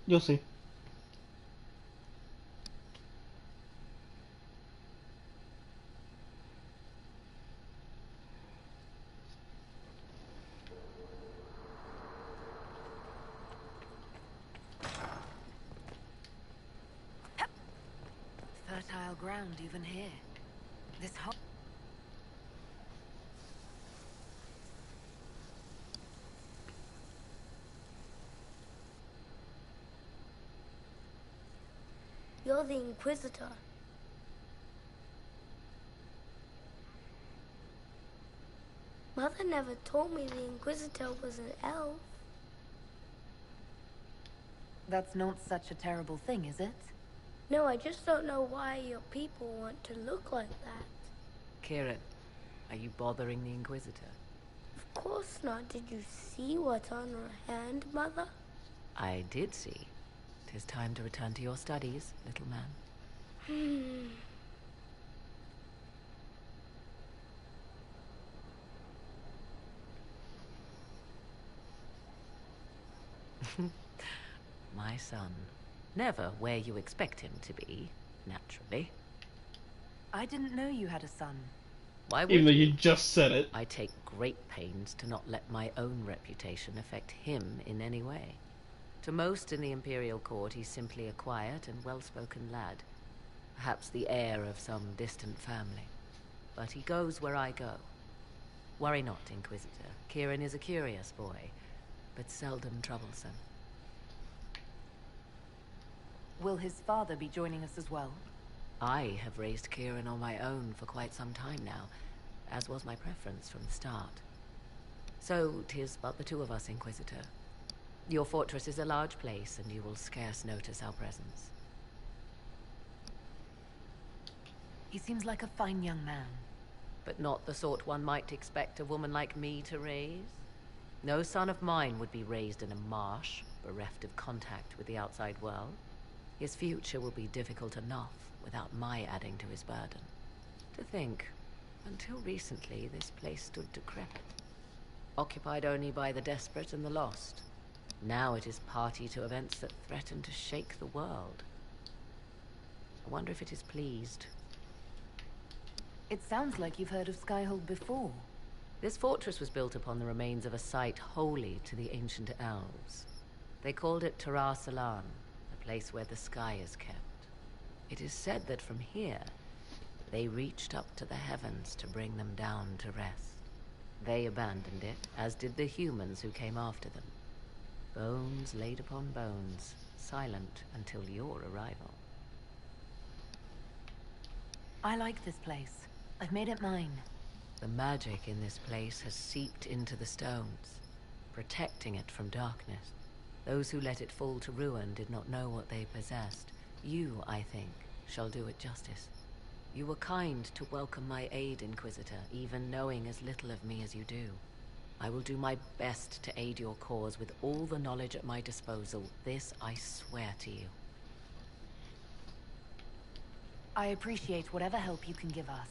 You'll see. Fertile ground even here. This whole... You're the Inquisitor. Mother never told me the Inquisitor was an elf. That's not such a terrible thing, is it? No, I just don't know why your people want to look like that. Kieran, are you bothering the Inquisitor? Of course not. Did you see what's on her hand, Mother? I did see. 'Tis time to return to your studies, little man. My son. Never where you expect him to be, naturally. I didn't know you had a son. Why would Even though you just said it. I take great pains to not let my own reputation affect him in any way. To most in the Imperial Court, he's simply a quiet and well-spoken lad. Perhaps the heir of some distant family. But he goes where I go. Worry not, Inquisitor. Kieran is a curious boy, but seldom troublesome. Will his father be joining us as well? I have raised Kieran on my own for quite some time now, as was my preference from the start. So, 'tis but the two of us, Inquisitor. Your fortress is a large place, and you will scarce notice our presence. He seems like a fine young man. But not the sort one might expect a woman like me to raise. No son of mine would be raised in a marsh, bereft of contact with the outside world. His future will be difficult enough without my adding to his burden. To think, until recently this place stood decrepit, occupied only by the desperate and the lost. Now it is party to events that threaten to shake the world. I wonder if it is pleased. It sounds like you've heard of Skyhold before. This fortress was built upon the remains of a site holy to the ancient elves. They called it Tarar Salan, the place where the sky is kept. It is said that from here, they reached up to the heavens to bring them down to rest. They abandoned it, as did the humans who came after them. Bones laid upon bones, silent until your arrival. I like this place. I've made it mine. The magic in this place has seeped into the stones, protecting it from darkness. Those who let it fall to ruin did not know what they possessed. You, I think, shall do it justice. You were kind to welcome my aid, Inquisitor, even knowing as little of me as you do. I will do my best to aid your cause with all the knowledge at my disposal. This I swear to you. I appreciate whatever help you can give us.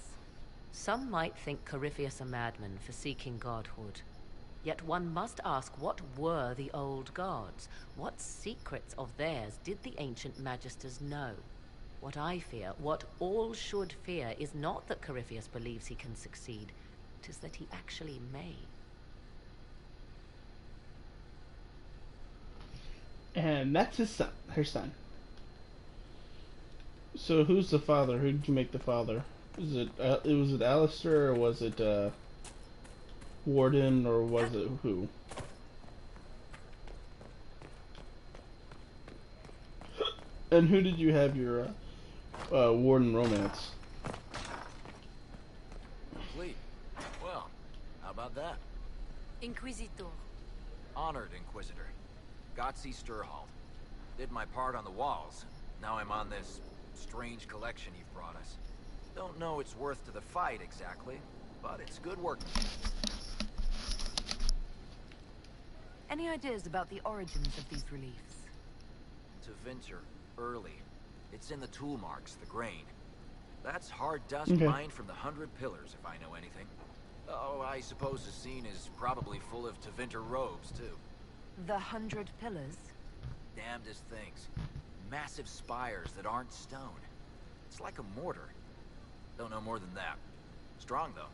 Some might think Corypheus a madman for seeking godhood. Yet one must ask, what were the old gods? What secrets of theirs did the ancient magisters know? What I fear, what all should fear, is not that Corypheus believes he can succeed. It is that he actually may. And that's his son, her son. So who's the father? Who did you make the father? Was it Alistair, or was it Warden, or was it who? And who did you have your Warden romance? Complete. Well, how about that? Inquisitor. Honored Inquisitor. Gotzi Sturhald. Did my part on the walls. Now I'm on this strange collection you've brought us. Don't know it's worth to the fight exactly, but it's good work. Any ideas about the origins of these reliefs? Tevinter, early. It's in the tool marks, the grain. That's hard dust Okay. mined from the 100 Pillars, if I know anything. Oh, I suppose the scene is probably full of Tevinter robes, too. The 100 Pillars? Damnedest things. Massive spires that aren't stone. It's like a mortar. Don't know more than that. Strong, though.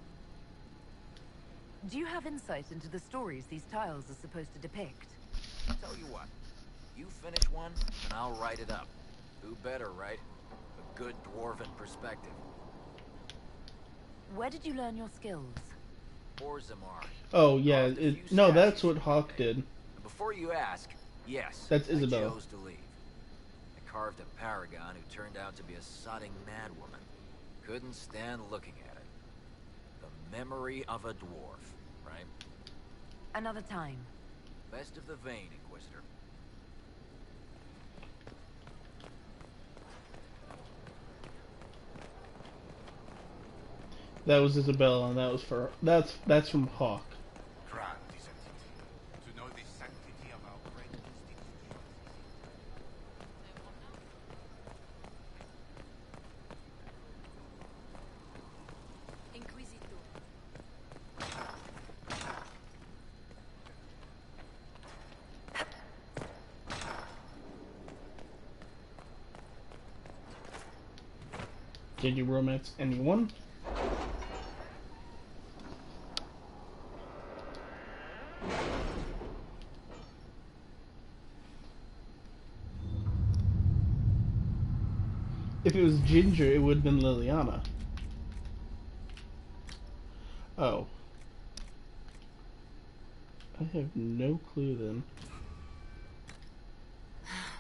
Do you have insight into the stories these tiles are supposed to depict? Tell you what. You finish one, and I'll write it up. Who better, right? A good dwarven perspective. Where did you learn your skills? Orzammar. Oh yeah, no, that's what Hawk did. Before you ask, yes, That's Isabel. I chose to leave. I carved a paragon who turned out to be a sodding madwoman. Couldn't stand looking at it. The memory of a dwarf, right? Another time. Best of the vein, Inquisitor. That was Isabella, and that was for that's from Hawk. Grand is it to know the sanctity of our great institution. Inquisitor. Did you romance anyone? If it was Ginger, it would have been Liliana. Oh. I have no clue then.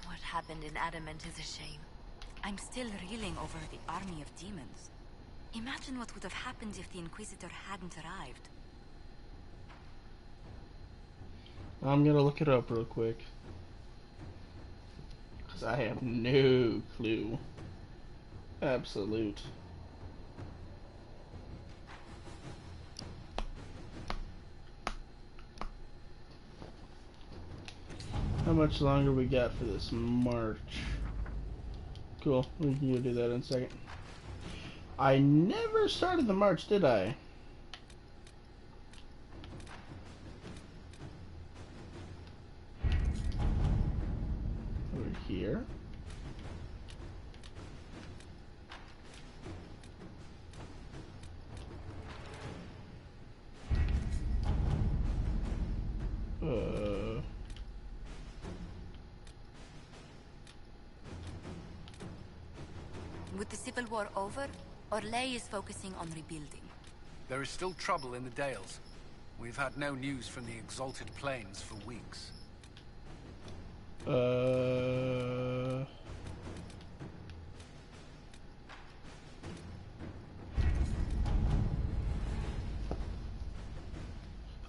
What happened in Adamant is a shame. I'm still reeling over the army of demons. Imagine what would have happened if the Inquisitor hadn't arrived. I'm gonna look it up real quick. Because I have no clue. Absolute. How much longer we got for this march? Cool, we can go do that in a second. I never started the march, did I? Over here. With the Civil War over, Orlais is focusing on rebuilding. There is still trouble in the Dales. We've had no news from the Exalted Plains for weeks.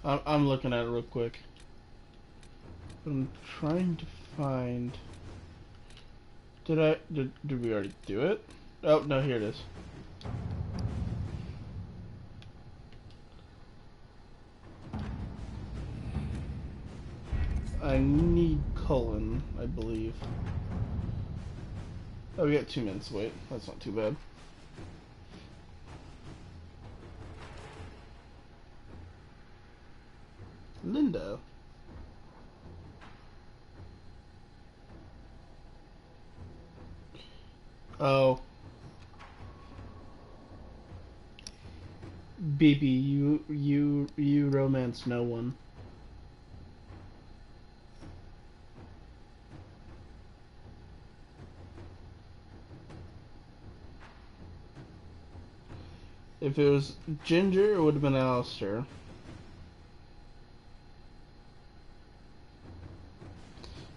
I'm looking at it real quick. I'm trying to find. Did we already do it? Oh no, here it is. I need Cullen, I believe. Oh, we got 2 minutes to wait. That's not too bad. Linda. Oh. Baby, you romance no one. If it was Ginger, it would have been Alistair.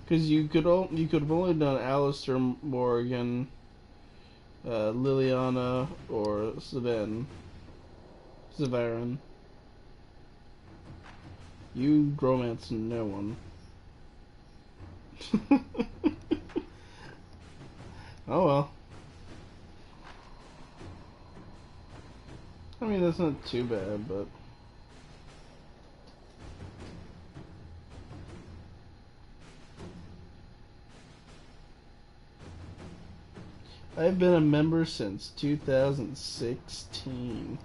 Because you could have only done Alistair, Morgan, Liliana, or Severin. You romance no one. Oh well. I mean, that's not too bad, but... I've been a member since 2016.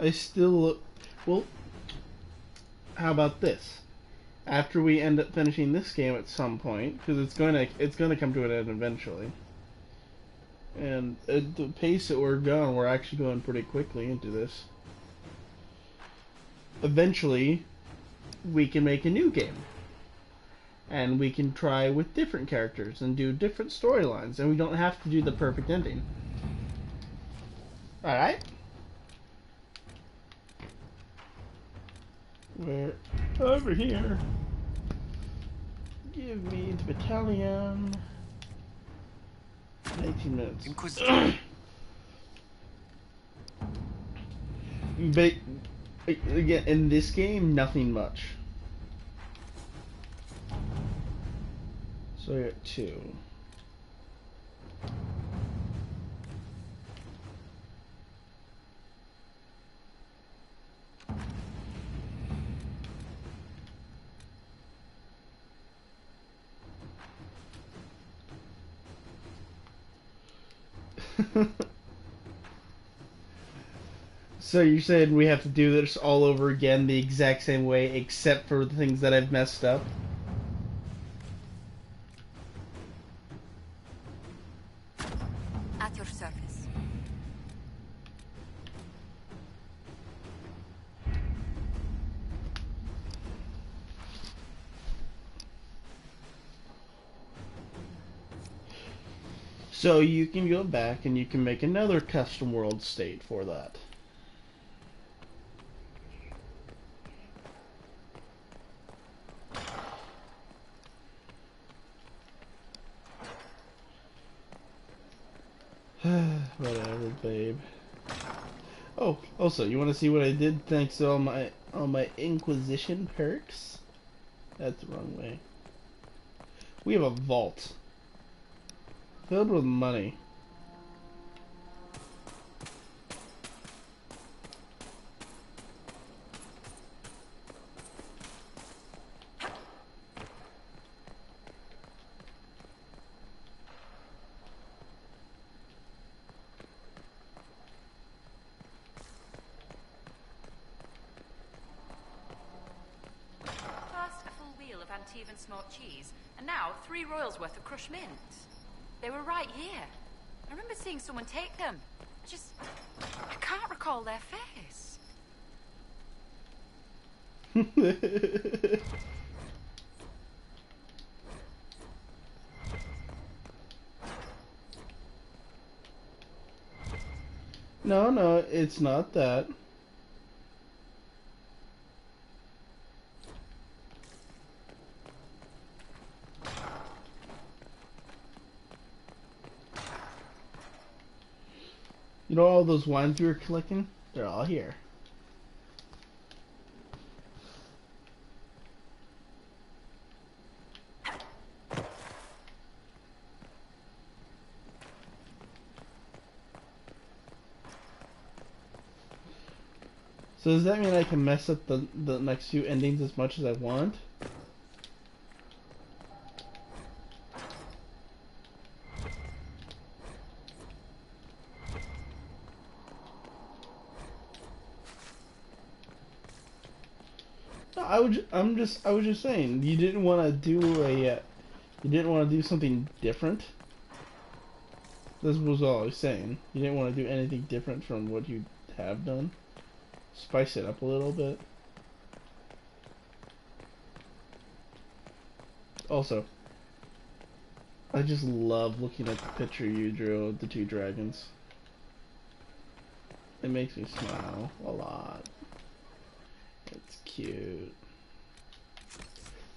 I still look... Well, how about this? After we end up finishing this game at some point, because it's gonna come to an end eventually, and at the pace that we're going, we're actually going pretty quickly into this. Eventually, we can make a new game, and we can try with different characters and do different storylines, and we don't have to do the perfect ending. All right. We're over here. Give me the battalion. 18 minutes. Inquisitor. But again, in this game, nothing much. So I got 2. So you said we have to do this all over again the exact same way, except for the things that I've messed up? At your service. So you can go back and you can make another custom world state for that. Whatever, babe. Oh, also, you want to see what I did thanks to all my Inquisition perks? That's the wrong way. We have a vault filled with money. Antivan smoked cheese, and now 3 royals worth of crushed mint. They were right here. I remember seeing someone take them. I can't recall their face. No, it's not that. You know all those wines we were collecting? They're all here. So does that mean I can mess up the next few endings as much as I want? No, I was just saying you didn't want to do something different. This was all I was saying. You didn't want to do anything different from what you have done. Spice it up a little bit. Also, I just love looking at the picture you drew of the 2 dragons. It makes me smile a lot. It's cute.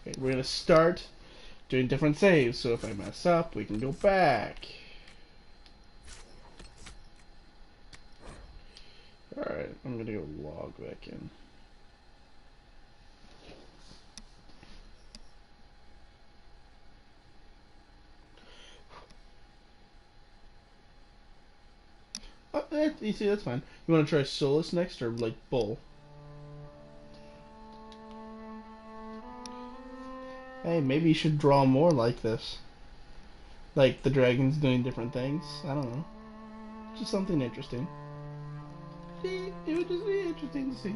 Okay, we're gonna start doing different saves, so if I mess up, we can go back. Alright, I'm gonna go log back in. You see, that's fine. You wanna try Solus next, or like Bull? Hey, maybe you should draw more like this. Like the dragons doing different things. I don't know. Just something interesting. It would just be interesting to see.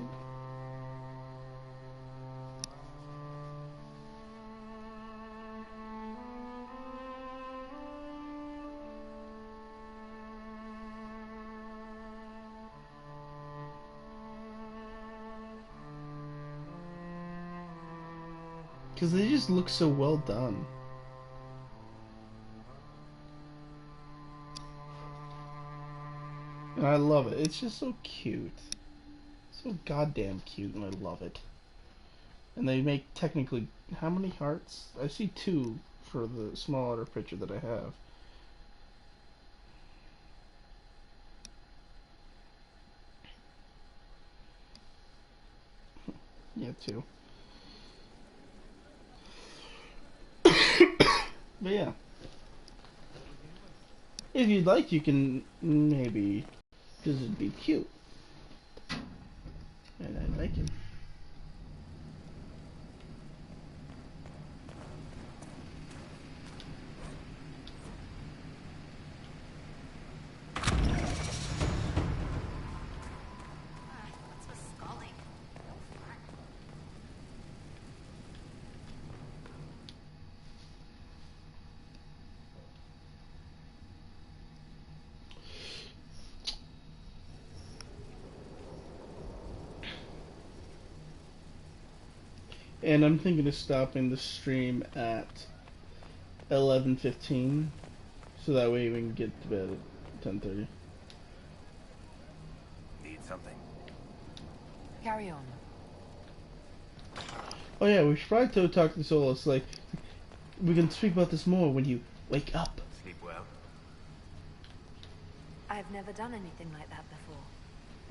Because they just look so well done. And I love it. It's just so cute. So goddamn cute, and I love it. And they make technically how many hearts? I see 2 for the smaller picture that I have. Yeah, 2. But yeah. If you'd like, you can maybe, because it'd be cute. And I like it. And I'm thinking of stopping the stream at 11:15, so that way we can get to bed at 10:30. Need something? Carry on. Oh yeah, we should probably talk to Solus. Like, we can speak about this more when you wake up. Sleep well? I've never done anything like that before.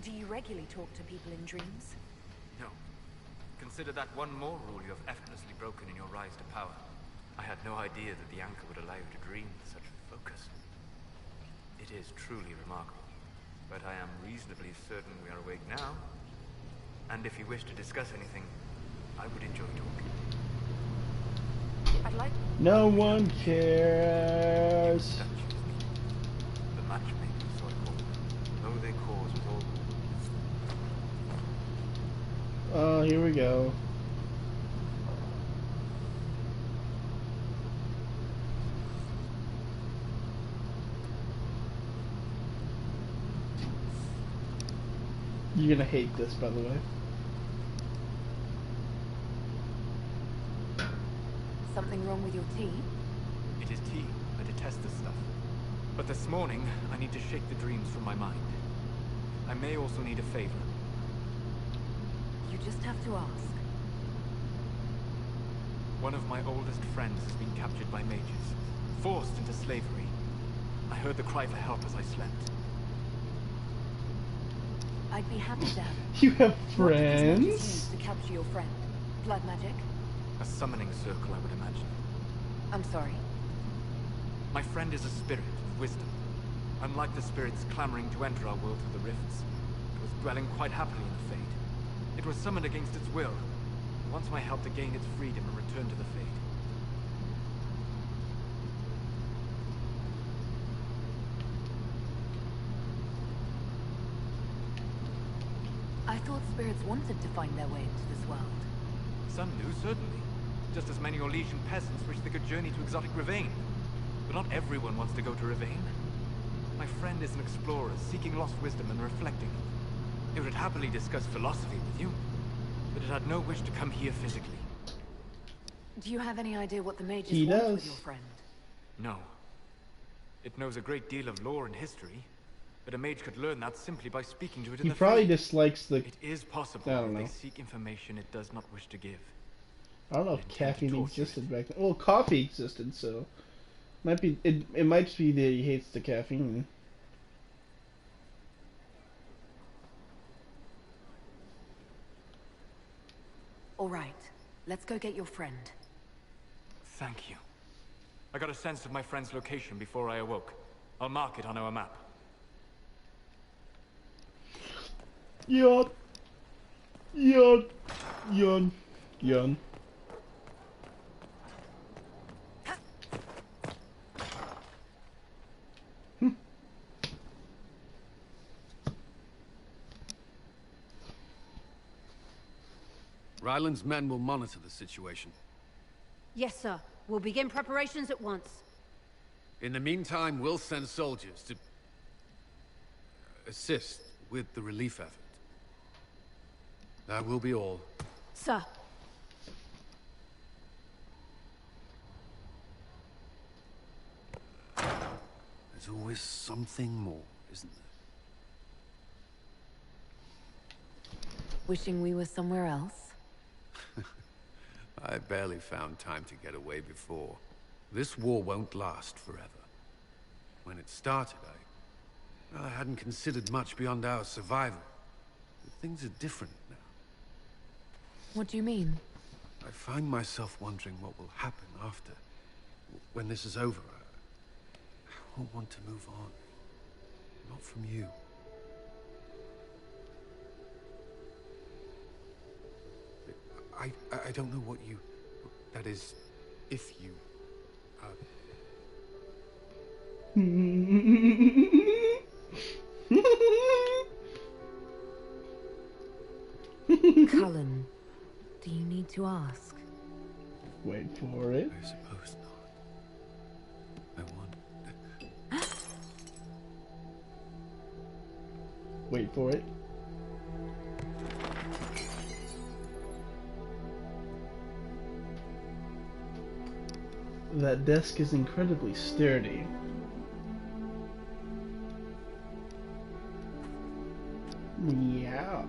Do you regularly talk to people in dreams? No. Consider that one more rule you have effortlessly broken in your rise to power. I had no idea that the anchor would allow you to dream with such focus. It is truly remarkable. But I am reasonably certain we are awake now. And if you wish to discuss anything, I would enjoy talking. I'd like... No one cares. The matchmaking so called, though they cause with all... Oh, here we go. You're gonna hate this, by the way. Something wrong with your tea? It is tea. I detest this stuff. But this morning, I need to shake the dreams from my mind. I may also need a favor. You just have to ask. One of my oldest friends has been captured by mages, forced into slavery. I heard the cry for help as I slept. I'd be happy to have it. You have What did these mages friends? use to capture your friend? Blood magic? A summoning circle, I would imagine. I'm sorry. My friend is a spirit of wisdom. Unlike the spirits clamoring to enter our world through the rifts, it was dwelling quite happily in the Fade. It was summoned against its will, and wants my help to gain its freedom and return to the Fade. I thought spirits wanted to find their way into this world. Some do, certainly. Just as many Orlesian peasants wish they could journey to exotic Rivain. But not everyone wants to go to Rivain. My friend is an explorer, seeking lost wisdom and reflecting. It would happily discuss philosophy with you, but it had no wish to come here physically. Do you have any idea what the mages He want does. with your friend? No. It knows a great deal of lore and history, but a mage could learn that simply by speaking to it in He the probably Fade. dislikes the. It is possible I don't that know. they seek information it does not wish to give. I don't know if Intend to caffeine torture existed back then. Well, coffee existed, so might be. It might just be that he hates the caffeine. All right, let's go get your friend. Thank you. I got a sense of my friend's location before I awoke. I'll mark it on our map. Yawn. Yawn. Yawn. Yawn. Ryland's men will monitor the situation. Yes, sir. We'll begin preparations at once. In the meantime, we'll send soldiers to assist with the relief effort. That will be all. Sir. There's always something more, isn't there? Wishing we were somewhere else? I barely found time to get away before. This war won't last forever. When it started, I hadn't considered much beyond our survival. But things are different now. What do you mean? I find myself wondering what will happen after. When this is over, I won't want to move on. Not from you. I don't know what you... That is, if you... Cullen, do you need to ask? Wait for it. I suppose not. I want... Wait for it. That desk is incredibly sturdy. Meow.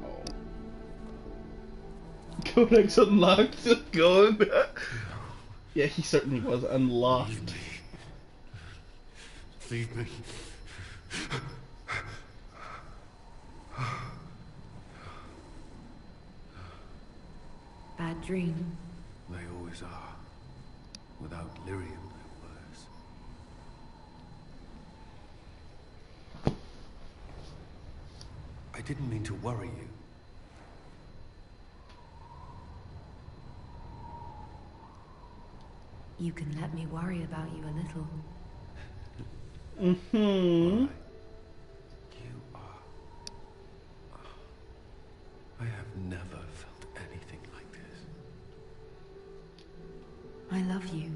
Codex unlocked. Going back. Yeah, he certainly was unlocked. Leave me. Bad dream. They always are. Without Lyrium, they're worse. I didn't mean to worry you. You can let me worry about you a little. Mm-hmm. You are... I have never felt anything like this. I love you.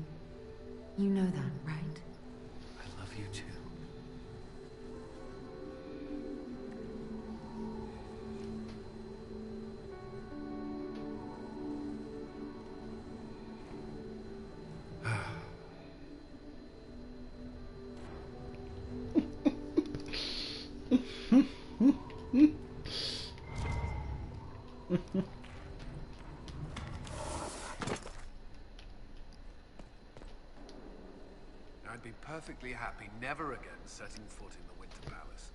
You know that, right? I love you too. I'd be perfectly happy never again setting foot in the Winter Palace.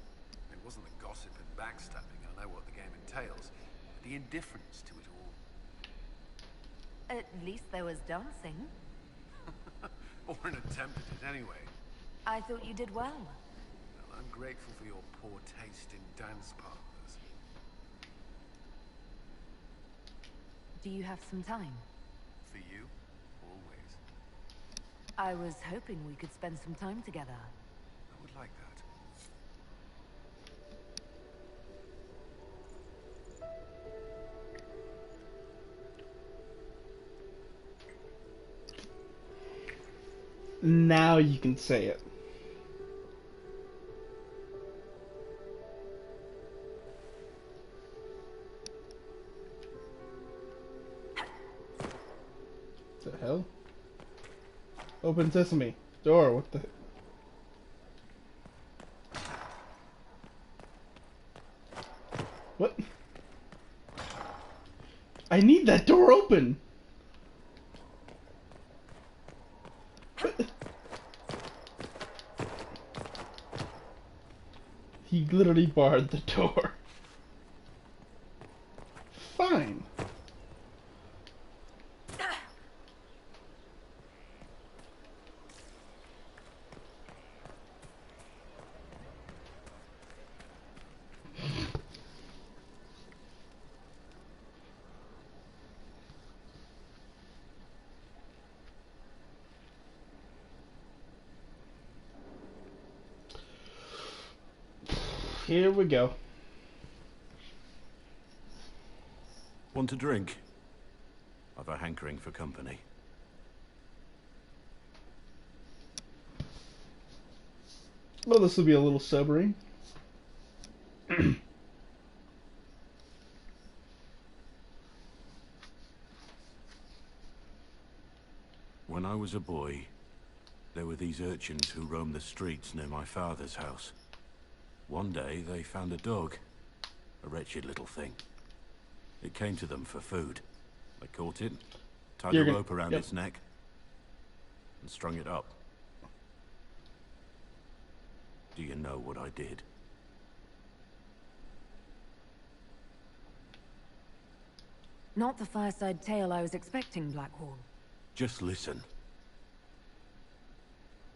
It wasn't the gossip and backstabbing, I know what the game entails, but the indifference to it all. At least there was dancing. Or an attempt at it anyway. I thought you did well. Well, I'm grateful for your poor taste in dance partners. Do you have some time? For you, always. I was hoping we could spend some time together. I would like that. Now you can say it. What the hell? Open sesame. Door, what the... What? I need that door open! He literally barred the door. Fine. Here we go. Want a drink? I've a hankering for company. Well, this will be a little sobering. When I was a boy, there were these urchins who roamed the streets near my father's house. One day, they found a dog. A wretched little thing. It came to them for food. They caught it, tied a rope around its neck, and strung it up. Do you know what I did? Not the fireside tale I was expecting, Blackwall. Just listen.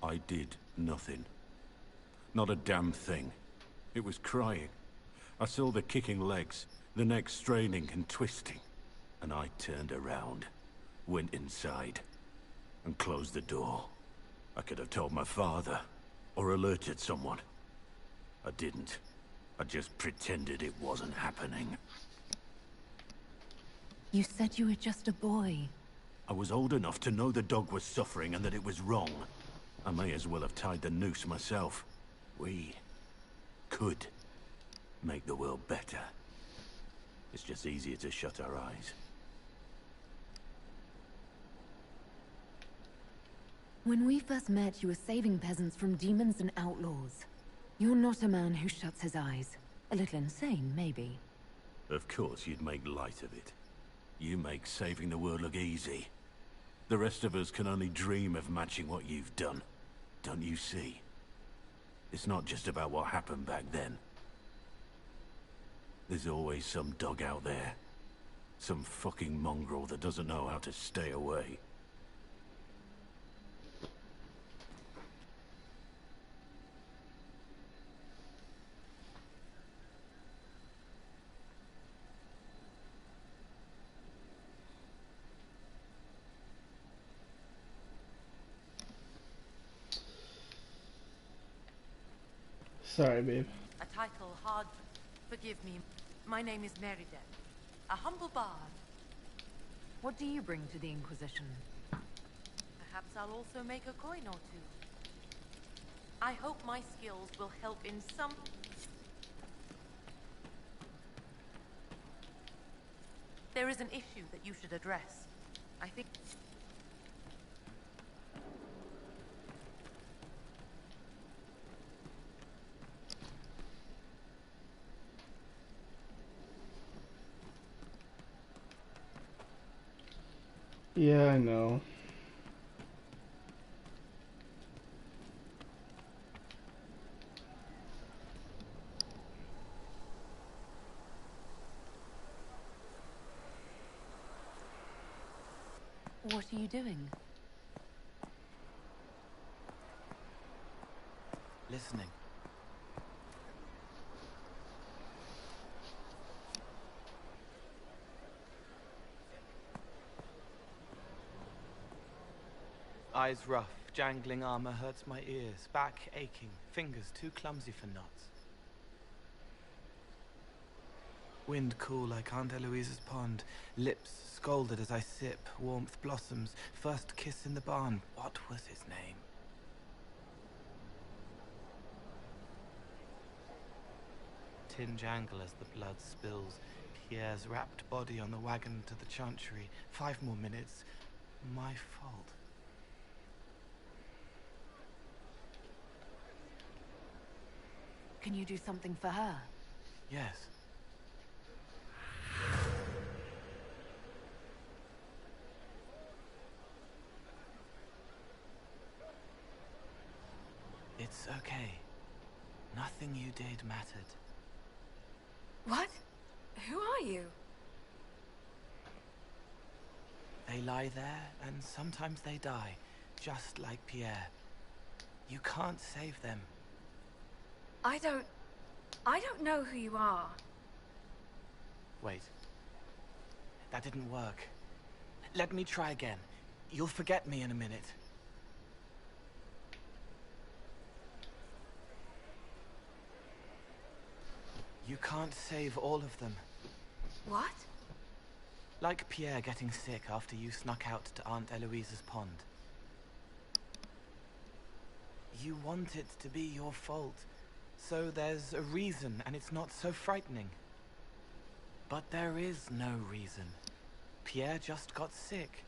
I did nothing. Not a damn thing. It was crying. I saw the kicking legs, the neck straining and twisting. And I turned around, went inside, and closed the door. I could have told my father, or alerted someone. I didn't. I just pretended it wasn't happening. You said you were just a boy. I was old enough to know the dog was suffering and that it was wrong. I may as well have tied the noose myself. We could make the world better. It's just easier to shut our eyes. When we first met, you were saving peasants from demons and outlaws. You're not a man who shuts his eyes. A little insane, maybe. Of course you'd make light of it. You make saving the world look easy. The rest of us can only dream of matching what you've done. Don't you see? It's not just about what happened back then. There's always some dog out there. Some fucking mongrel that doesn't know how to stay away. Sorry, babe. A title hard. Forgive me. My name is Merida. A humble bard. What do you bring to the Inquisition? Perhaps I'll also make a coin or two. I hope my skills will help in some... There is an issue that you should address. I think... Yeah, I know. What are you doing? Listening. Eyes rough, jangling armor hurts my ears, back aching, fingers too clumsy for knots. Wind cool like Aunt Eloise's pond, lips scalded as I sip, warmth blossoms, first kiss in the barn. What was his name? Tin jangle as the blood spills, Pierre's wrapped body on the wagon to the chantry. 5 more minutes. My fault. Can you do something for her? Yes. It's okay. Nothing you did mattered. What? Who are you? They lie there, and sometimes they die, just like Pierre. You can't save them. I don't know who you are. Wait. That didn't work. Let me try again. You'll forget me in a minute. You can't save all of them. What? Like Pierre getting sick after you snuck out to Aunt Eloise's pond. You want it to be your fault, so there's a reason and it's not so frightening. But there is no reason. Pierre just got sick.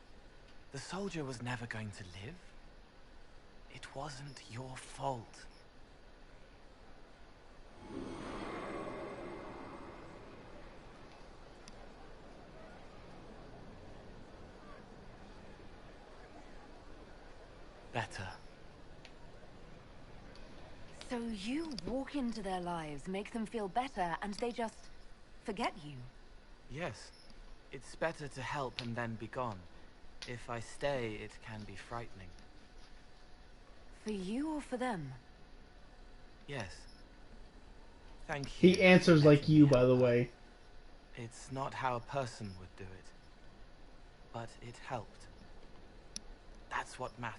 The soldier was never going to live. It wasn't your fault. Better. So you walk into their lives, make them feel better, and they just forget you? Yes. It's better to help and then be gone. If I stay, it can be frightening. For you or for them? Yes. Thank you. He answers like you, by the way. It's not how a person would do it. But it helped. That's what matters.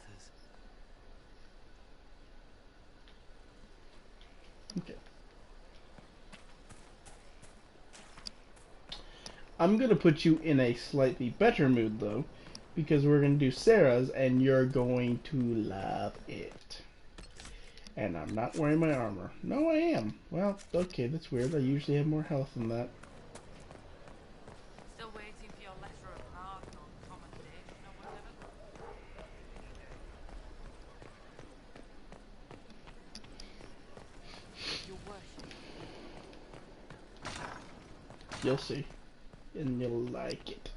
Okay. I'm gonna put you in a slightly better mood though, because we're gonna do Sarah's and you're going to love it. And I'm not wearing my armor. No, I am. Well, okay, that's weird. I usually have more health than that. Still waiting for your letter of pardon on commendation or whatever. Your worship. You'll see. And you'll like it.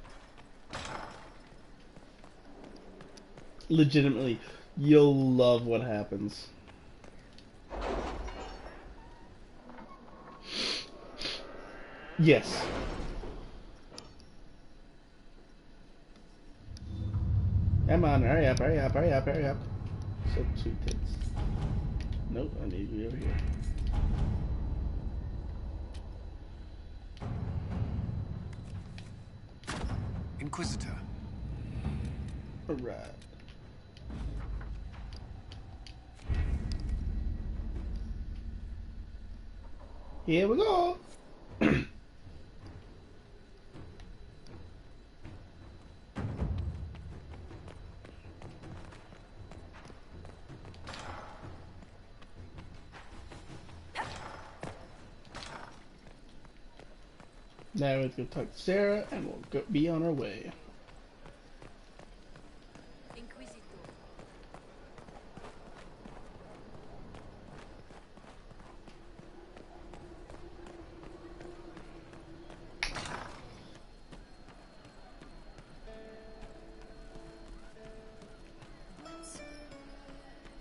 Legitimately, you'll love what happens. Yes. Come on, hurry up, hurry up, hurry up, hurry up. So 2 tits. Nope, I need to be over here. Inquisitor. Alright. Here we go. Now let's go talk to Sarah and we'll go be on our way.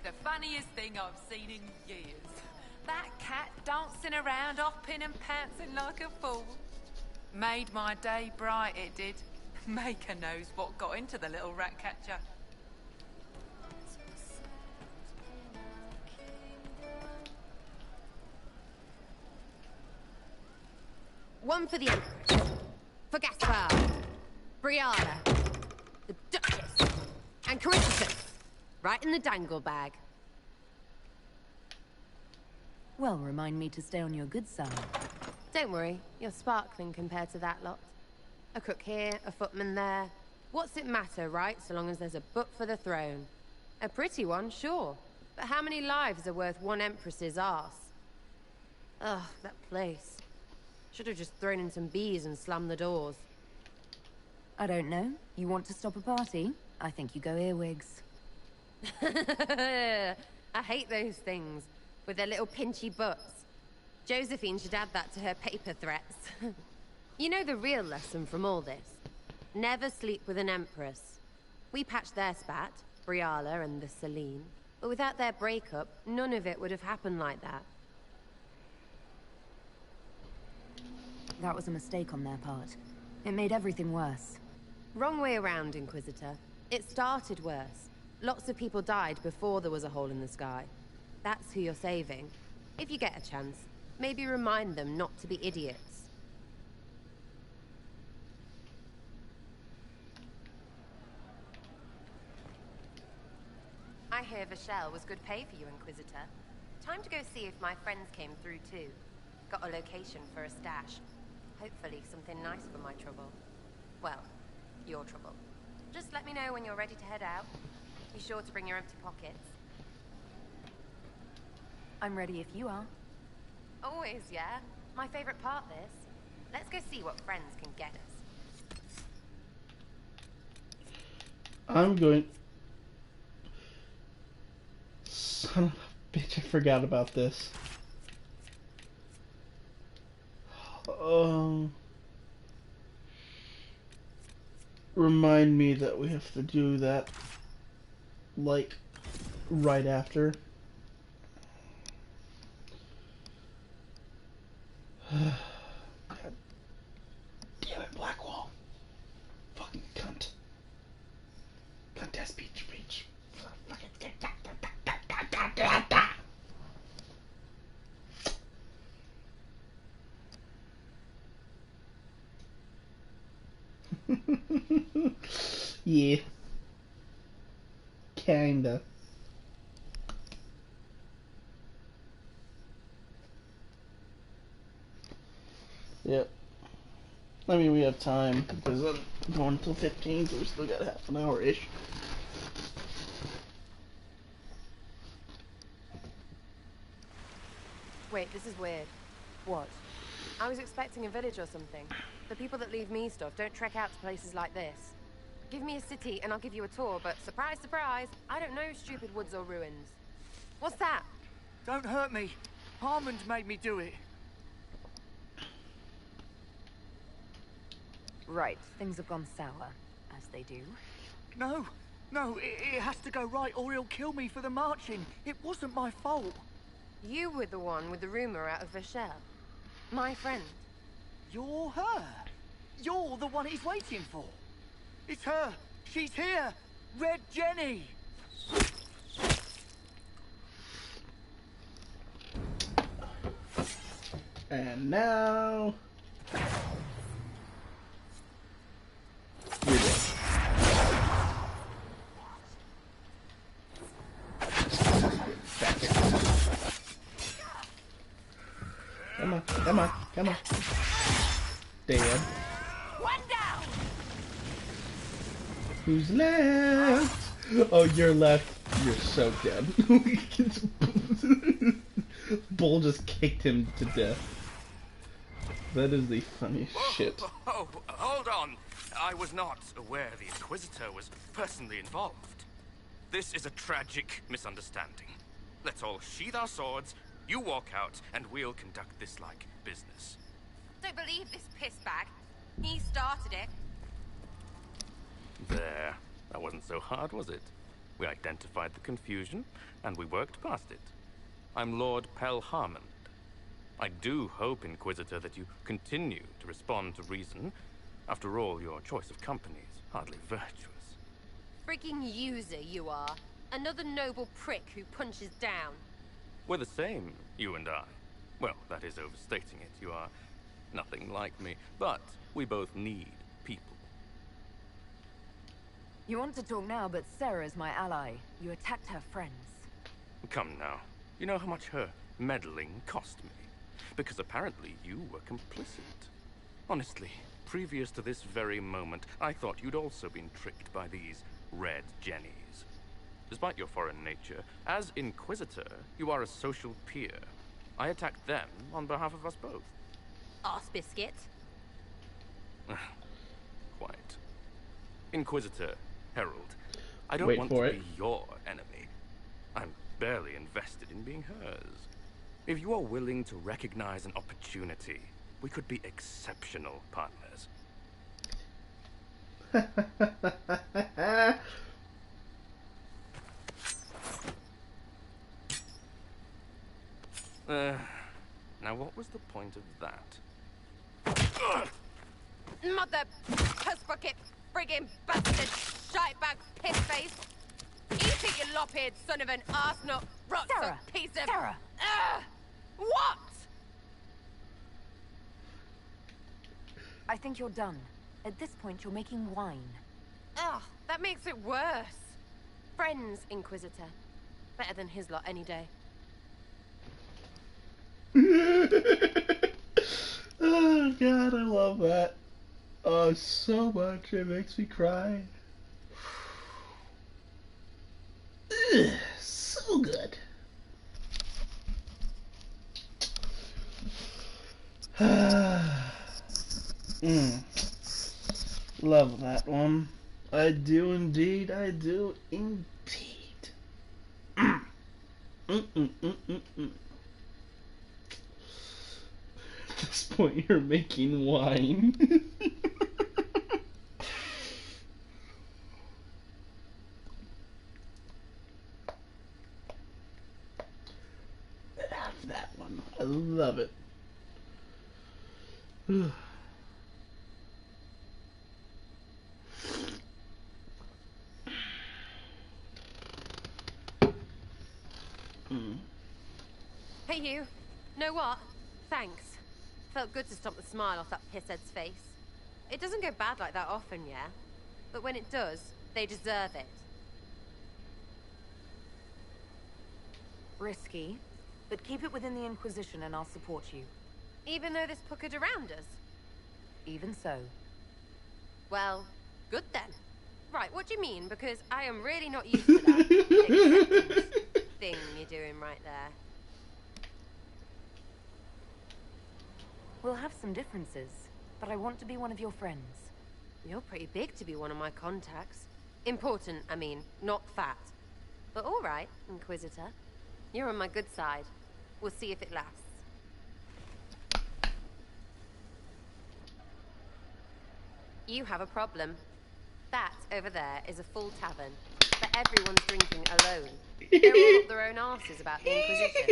The funniest thing I've seen in years. That cat dancing around, hopping and pouncing like a fool. Made my day bright, it did. Maker knows what got into the little rat catcher. One for the Empress. For Gaspar. Brianna. The Duchess. And Corypheus. Right in the dangle bag. Well, remind me to stay on your good side. Don't worry, you're sparkling compared to that lot. A cook here, a footman there. What's it matter, right? So long as there's a book for the throne. A pretty one, sure. But how many lives are worth one Empress's arse? Ugh, that place. Should have just thrown in some bees and slammed the doors. I don't know. You want to stop a party? I think you go earwigs. I hate those things, with their little pinchy butts. Josephine should add that to her paper threats. You know the real lesson from all this? Never sleep with an Empress. We patched their spat, Briala and the Selene, but without their breakup, none of it would have happened like that. That was a mistake on their part. It made everything worse. Wrong way around, Inquisitor. It started worse. Lots of people died before there was a hole in the sky. That's who you're saving. If you get a chance, maybe remind them not to be idiots. I hear Vashel was good pay for you, Inquisitor. Time to go see if my friends came through too. Got a location for a stash. Hopefully something nice for my trouble. Well, your trouble. Just let me know when you're ready to head out. Be sure to bring your empty pockets. I'm ready if you are. Always, yeah. My favorite part, this. Let's go see what friends can get us. I'm going... Son of a bitch, I forgot about this. Remind me that we have to do that, like, right after. God damn it, Blackwall. Fucking cunt. Cunt ass beach. Yeah. Kinda. Yep. I mean, we have time, because I'm going until 15, so we still got half an hour-ish. Wait, this is weird. What? I was expecting a village or something. The people that leave me stuff don't trek out to places like this. Give me a city and I'll give you a tour, but surprise, surprise, I don't know stupid woods or ruins. What's that? Don't hurt me. Harmond made me do it. Right, things have gone sour, as they do. No, it has to go right or he'll kill me for the marching. It wasn't my fault. You were the one with the rumor out of Vashel. My friend. You're her. You're the one he's waiting for. It's her. She's here. Red Jenny. And now... you're dead. Come on, come on, come on. Dead. One down. Who's left? Oh, you're left. You're so dead. Bull just kicked him to death. That is the funniest shit. Oh, hold on. I was not aware the Inquisitor was personally involved. This is a tragic misunderstanding. Let's all sheath our swords, you walk out, and we'll conduct this like business. Don't believe this pissbag. He started it. There. That wasn't so hard, was it? We identified the confusion, and we worked past it. I'm Lord Pel Harmond. I do hope, Inquisitor, that you continue to respond to reason, After all, your choice of company is hardly virtuous. Freaking user you are. Another noble prick who punches down. We're the same, you and I. Well, that is overstating it. You are nothing like me, but we both need people. You want to talk now, but Sarah's my ally. You attacked her friends. Come now. You know how much her meddling cost me? Because apparently you were complicit. Honestly, previous to this very moment, I thought you'd also been tricked by these red jennies. Despite your foreign nature, as Inquisitor, you are a social peer. I attacked them on behalf of us both. Arse biscuit. Quite. Inquisitor, Herald, I don't Wait want for to it. be your enemy. I'm barely invested in being hers. If you are willing to recognize an opportunity, we could be exceptional partners. Now what was the point of that? Mother puss bucket, friggin' bastard, shitebag, piss face. Eat it, you lop-eared son of an arsenut, rot Sarah, piece of. Sarah. What? I think you're done. At this point, you're making wine. Ugh, that makes it worse. Friends, Inquisitor. Better than his lot any day. Oh god, I love that. Oh, so much. It makes me cry. Ugh, so good. Love that one. I do indeed. I do indeed. At this point, you're making wine. Have that one. I love it. Hey you. Know what? Thanks. Felt good to stomp the smile off that pisshead's face. It doesn't go bad like that often, yeah? But when it does, they deserve it. Risky, but keep it within the Inquisition and I'll support you. Even though this puckered around us? Even so. Well, good then. Right, what do you mean? Because I am really not used to that acceptance thing you're doing right there. We'll have some differences, but I want to be one of your friends. You're pretty big to be one of my contacts. Important, I mean, not fat. But all right, Inquisitor. You're on my good side. We'll see if it lasts. You have a problem. That over there is a full tavern, but everyone's drinking alone. They're all up their own arses about the Inquisition.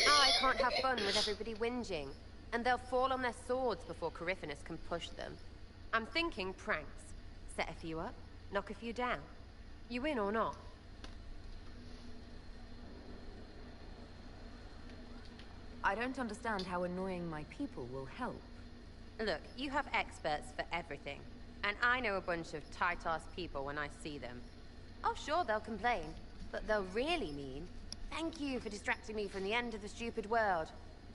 I can't have fun with everybody whinging, and they'll fall on their swords before Corypheus can push them. I'm thinking pranks. Set a few up, knock a few down. You in or not? I don't understand how annoying my people will help. Look, you have experts for everything. And I know a bunch of tight-ass people when I see them. Oh, sure, they'll complain. But they'll really mean, thank you for distracting me from the end of the stupid world.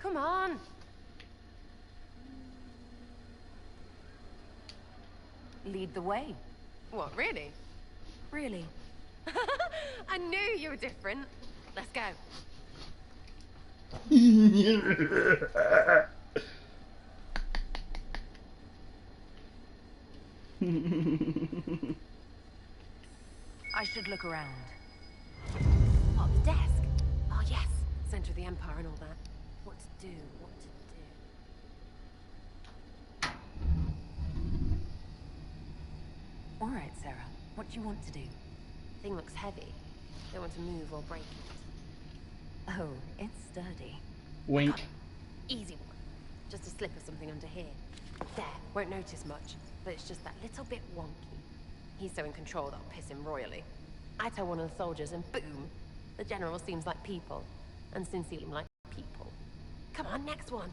Come on! Lead the way. What, really? Really. I knew you were different. Let's go. I should look around. Oh, the desk. Oh, yes. Center of the Empire and all that. What to do, what to do. All right, Sarah. What do you want to do? Thing looks heavy. Don't want to move or break it. Oh, it's sturdy. Wink. Got it. Easy one. Just a slip of something under here. There, won't notice much, but it's just that little bit wonky. He's so in control that'll piss him royally. I tell one of the soldiers and boom! The general seems like people, and Sin seem like people. Come on, next one!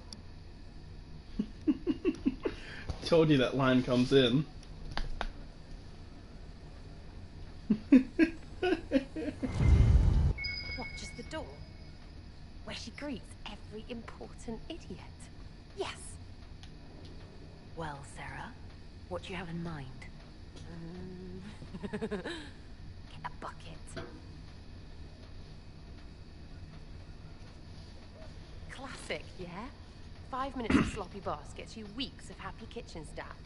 Told you that line comes in. What, just the door? Where she greets every important idiot? Yes! Well, Sarah, what do you have in mind? Get a bucket. Classic, yeah? 5 minutes of sloppy boss gets you weeks of happy kitchen staff.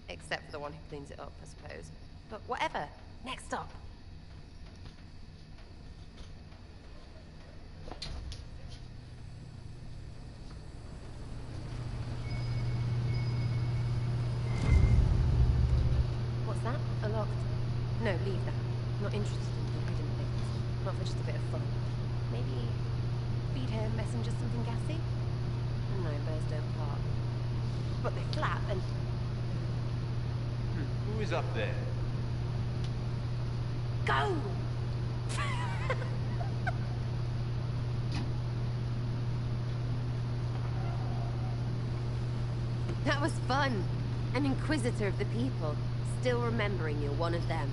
Except for the one who cleans it up, I suppose. But whatever. Next up. What's that? A locked... No, leave that. Not interested in forbidden things. Not for just a bit of fun. Maybe... feed her messengers something gassy? No, birds don't part. But they flap and... Who is up there? Go! That was fun. An inquisitor of the people, still remembering you're one of them.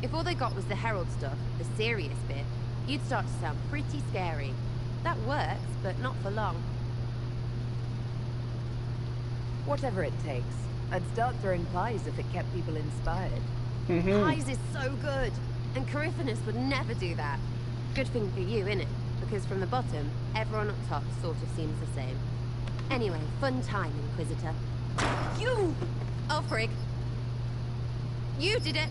If all they got was the herald stuff, the serious bit, you'd start to sound pretty scary. That works, but not for long. Whatever it takes. I'd start throwing pies if it kept people inspired. Pies is so good, and Coryphanus would never do that. Good thing for you, innit? Because from the bottom, everyone up top sort of seems the same. Anyway, fun time, Inquisitor. You! Oh, frig. You did it!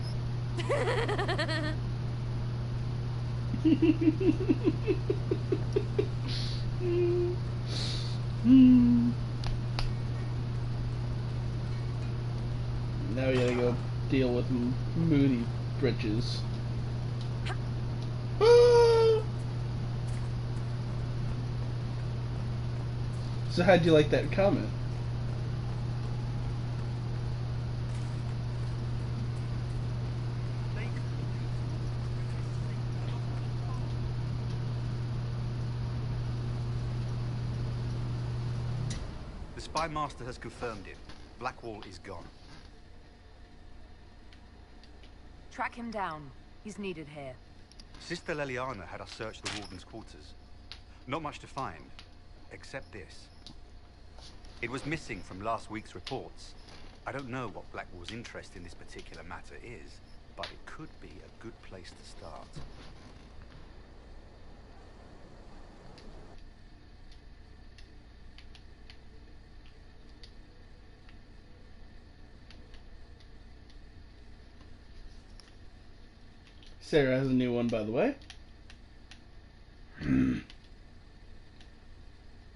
Now we gotta go deal with Moody Britches. So how'd you like that comment? The Spy Master has confirmed it. Blackwall is gone. Track him down. He's needed here. Sister Leliana had us search the Warden's quarters. Not much to find, except this. It was missing from last week's reports. I don't know what Blackwall's interest in this particular matter is, but it could be a good place to start. Sarah has a new one, by the way.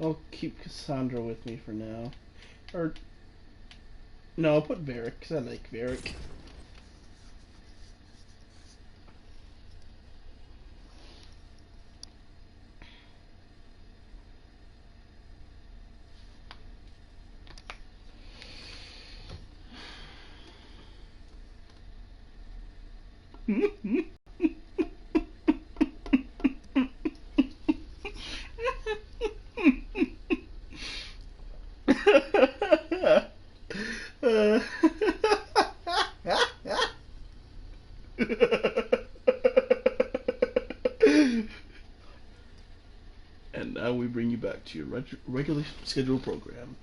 I'll keep Cassandra with me for now. Or... no, I'll put Varric, because I like Varric. And now we bring you back to your regularly scheduled program,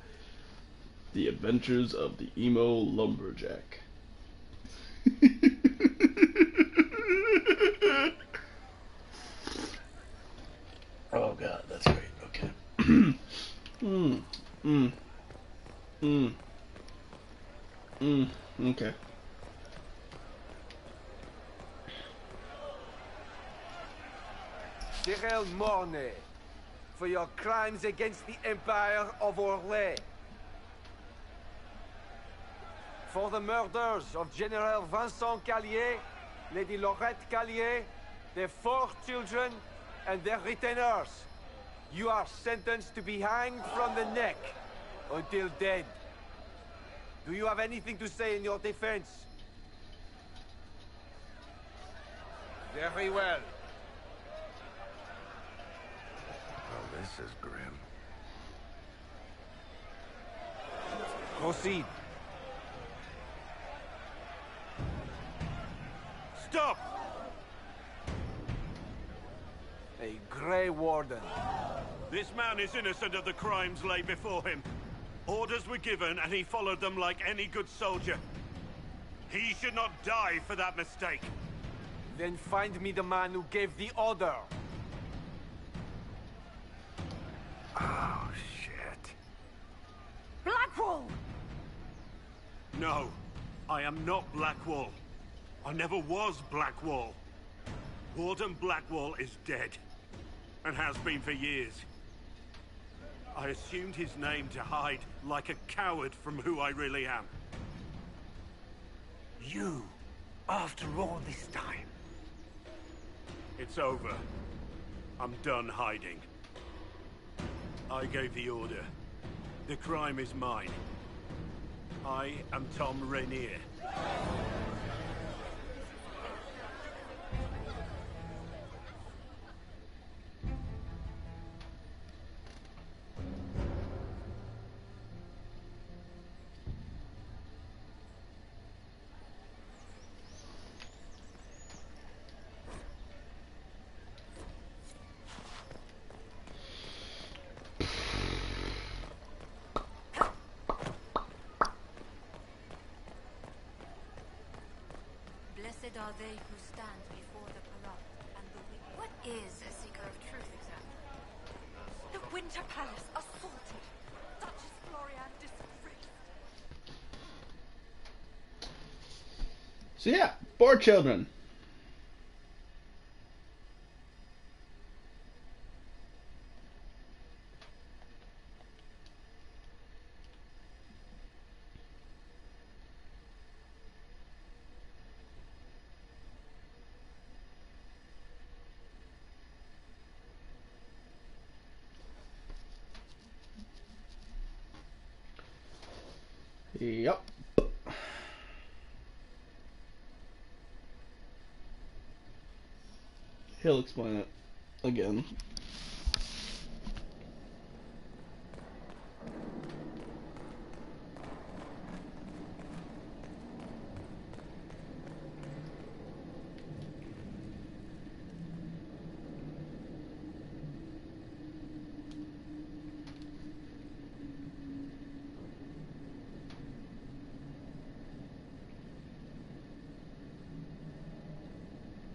The Adventures of the Emo Lumberjack. Oh god, that's great. Okay. Okay. Cyril Mornay, for your crimes against the Empire of Orlais. For the murders of General Vincent Callier, Lady Laurette Callier, their 4 children, and their retainers. You are sentenced to be hanged from the neck until dead. Do you have anything to say in your defense? Very well. Well, this is grim. Proceed. Stop! A Grey Warden. This man is innocent of the crimes laid before him. Orders were given, and he followed them like any good soldier. He should not die for that mistake. Then find me the man who gave the order. Oh, shit. Blackwall! No, I am not Blackwall. I never was Blackwall. Warden Blackwall is dead, and has been for years. I assumed his name to hide like a coward from who I really am. You, after all this time. It's over. I'm done hiding. I gave the order. The crime is mine. I am Tom Rainier. Blessed are they who stand before the corrupt and the wicked. What is a seeker of truth exactly? The Winter Palace assaulted. Duchess Florian disgraced. So yeah, 4 children. Yep. He'll explain it again.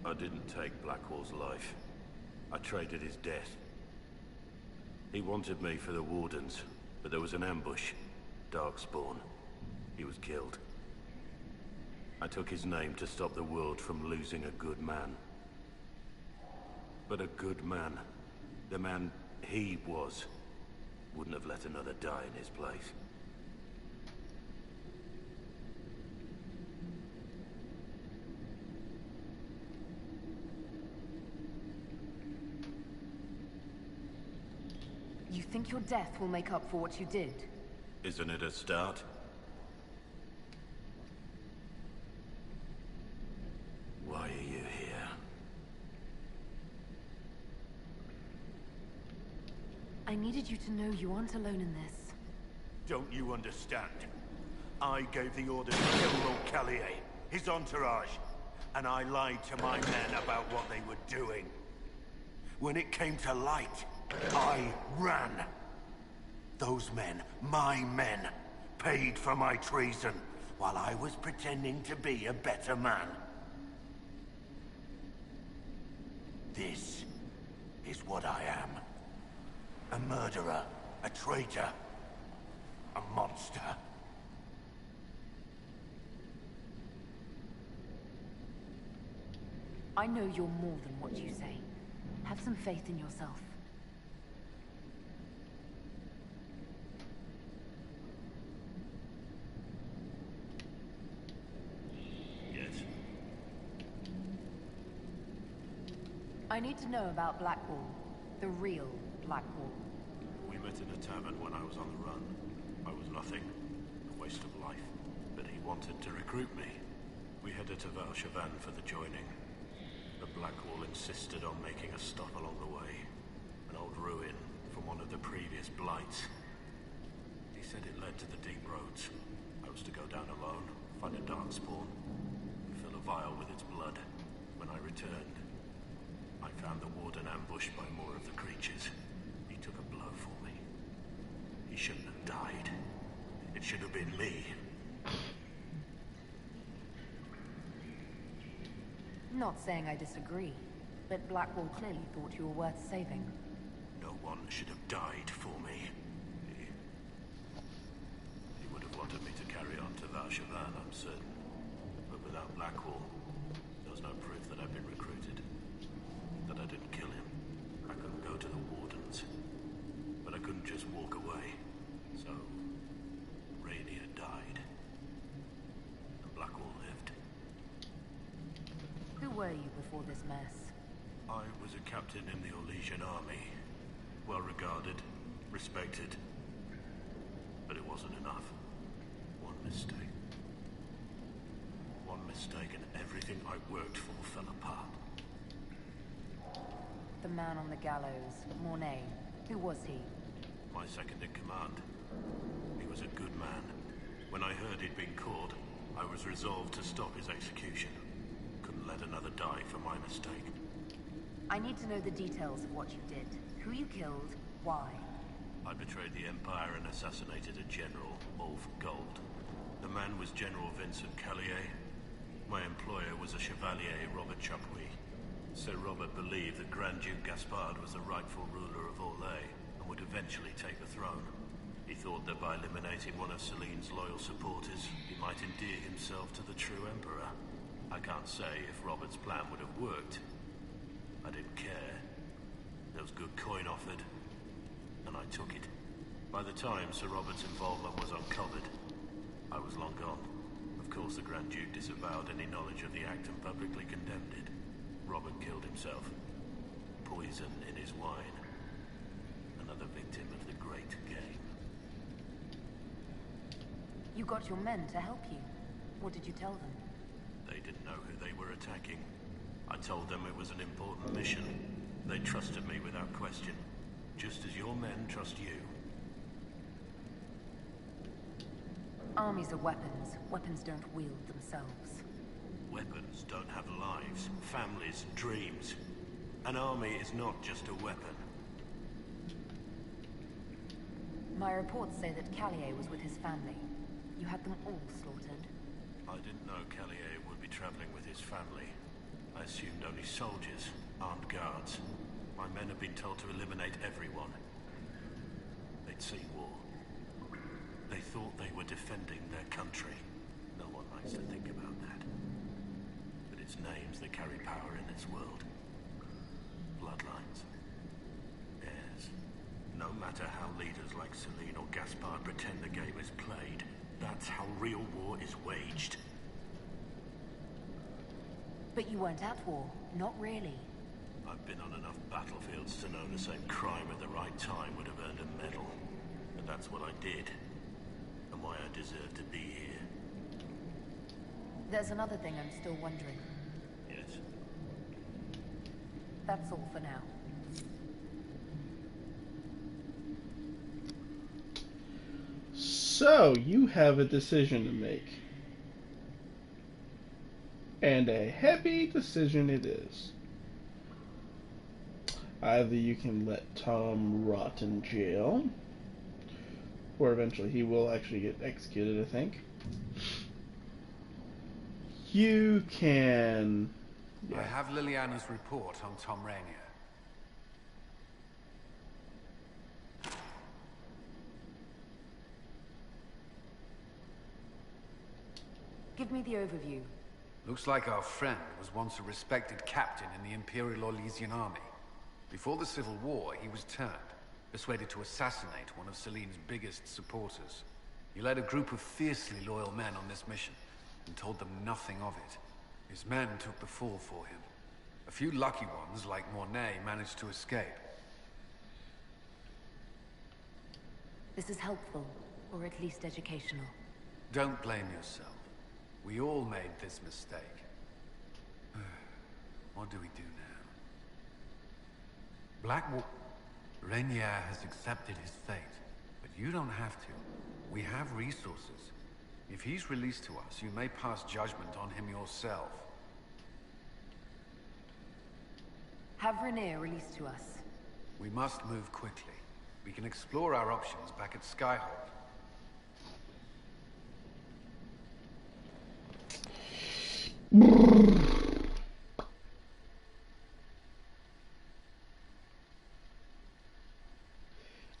I didn't take Blackwall's life. I traded his death. He wanted me for the Wardens, but there was an ambush. Darkspawn. He was killed. I took his name to stop the world from losing a good man. But a good man, the man he was, wouldn't have let another die in his place. You think your death will make up for what you did? Isn't it a start? Why are you here? I needed you to know you aren't alone in this. Don't you understand? I gave the order to kill Lord Callier, his entourage, and I lied to my men about what they were doing. When it came to light, I ran. Those men, my men, paid for my treason, while I was pretending to be a better man. This is what I am. A murderer, a traitor, a monster. I know you're more than what you say. Have some faith in yourself. Yes. I need to know about Blackwall. The real Blackwall. We met in a tavern when I was on the run. I was nothing. A waste of life. wanted to recruit me. We headed to Valshavan for the joining. The Blackwall insisted on making a stop along the way. An old ruin from one of the previous blights. He said it led to the deep roads. I was to go down alone, find a darkspawn, and fill a vial with its blood. When I returned, I found the warden ambushed by more of the creatures. He took a blow for me. He shouldn't have died. It should have been me. Not saying I disagree, but Blackwall clearly thought you were worth saving. No one should have died for me. He would have wanted me to carry on to Valshavan, I'm certain. But without Blackwall, there was no proof that I'd been recruited. That I didn't kill him. I couldn't go to the Wardens. But I couldn't just walk away. So, Rainier died. And Blackwall lived. Who were you before this mess? I was a captain in the Orlesian army. Well regarded, respected. But it wasn't enough. One mistake. One mistake and everything I worked for fell apart. The man on the gallows, Mornay. Who was he? My second in command. He was a good man. When I heard he'd been caught, I was resolved to stop his execution. Couldn't let another die for my mistake. I need to know the details of what you did. Who you killed, why. I betrayed the Empire and assassinated a general, Ulf Gold. The man was General Vincent Callier. My employer was a Chevalier, Robert Chapuis. Sir Robert believed that Grand Duke Gaspard was the rightful ruler of Orlais and would eventually take the throne. He thought that by eliminating one of Celine's loyal supporters, he might endear himself to the true Emperor. I can't say if Robert's plan would have worked. I didn't care. There was good coin offered, and I took it. By the time Sir Robert's involvement was uncovered, I was long gone. Of course, the Grand Duke disavowed any knowledge of the act and publicly condemned it. Robert killed himself. Poison in his wine. Another victim of the great game. You got your men to help you. What did you tell them? They didn't know who they were attacking. I told them it was an important mission. They trusted me without question. Just as your men trust you. Armies are weapons. Weapons don't wield themselves. Weapons don't have lives, families, dreams. An army is not just a weapon. My reports say that Callier was with his family. You had them all slaughtered. I didn't know Callier would be traveling with his family. I assumed only soldiers, armed guards. My men had been told to eliminate everyone. They'd seen war. They thought they were defending their country. No one likes to think about that. But it's names that carry power in this world. Bloodlines. Heirs. No matter how leaders like Celine or Gaspard pretend the game is played, that's how real war is waged. But you weren't at war. Not really. I've been on enough battlefields to know the same crime at the right time would have earned a medal. And that's what I did. And why I deserve to be here. There's another thing I'm still wondering. Yes. That's all for now. So, you have a decision to make. And a heavy decision it is. Either you can let Tom rot in jail, or eventually he will actually get executed, I think. You can... I have Liliana's report on Tom Rainier. Give me the overview. Looks like our friend was once a respected captain in the Imperial Orlesian army. Before the Civil War, he was turned, persuaded to assassinate one of Celine's biggest supporters. He led a group of fiercely loyal men on this mission, and told them nothing of it. His men took the fall for him. A few lucky ones, like Mornay, managed to escape. This is helpful, or at least educational. Don't blame yourself. We all made this mistake. What do we do now? Blackwater... Rainier has accepted his fate, but you don't have to. We have resources. If he's released to us, you may pass judgment on him yourself. Have Rainier released to us. We must move quickly. We can explore our options back at Skyhold.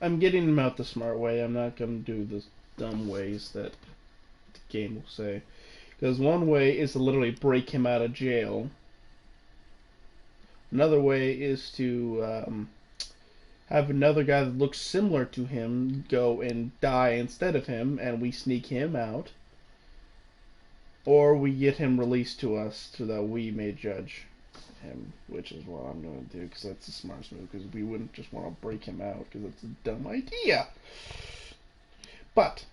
I'm getting him out the smart way. I'm not going to do the dumb ways that the game will say. Because one way is to literally break him out of jail. Another way is to have another guy that looks similar to him go and die instead of him, and we sneak him out. Or we get him released to us so that we may judge him, which is what I'm going to do, because that's the smartest move, because we wouldn't just want to break him out, because that's a dumb idea. But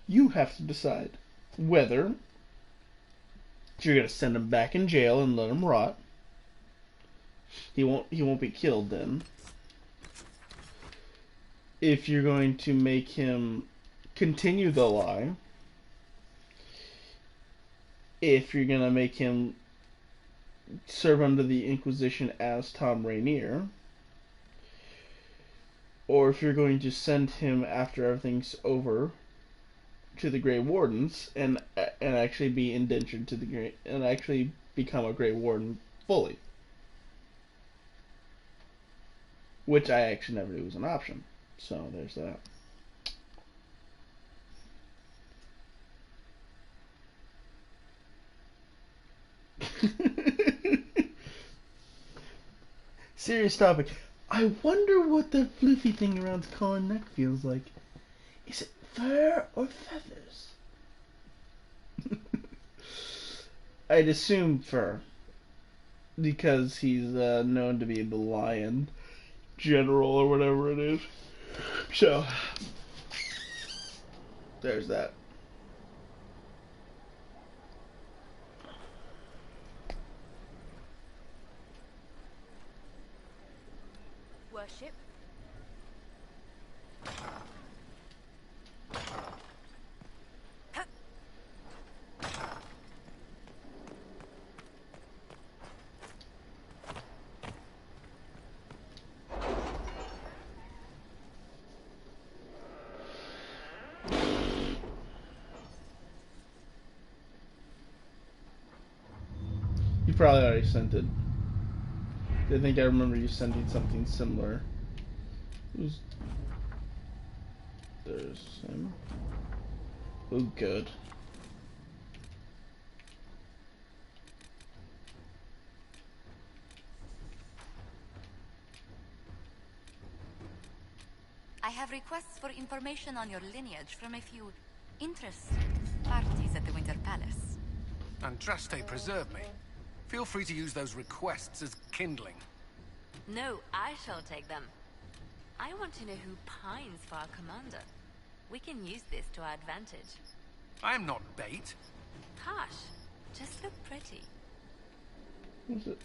you have to decide whether you're going to send him back in jail and let him rot. He won't be killed then. If you're going to make him continue the lie. If you're going to make him serve under the Inquisition as Tom Rainier. Or if you're going to send him after everything's over to the Grey Wardens and actually be indentured to the Grey, and actually become a Grey Warden fully. Which I actually never knew was an option. So there's that. Serious topic. I wonder what the floofy thing around the collar neck feels like. Is it fur or feathers? I'd assume fur. Because he's known to be the lion general or whatever it is. So, there's that. Worship. You probably already sent it. I think I remember you sending something similar. There's him. Oh, good. I have requests for information on your lineage from a few interested parties at the Winter Palace. Andraste, preserve me. Feel free to use those requests as kindling. No, I shall take them. I want to know who pines for our commander. We can use this to our advantage. I am not bait. Hush. Just look pretty. What's it?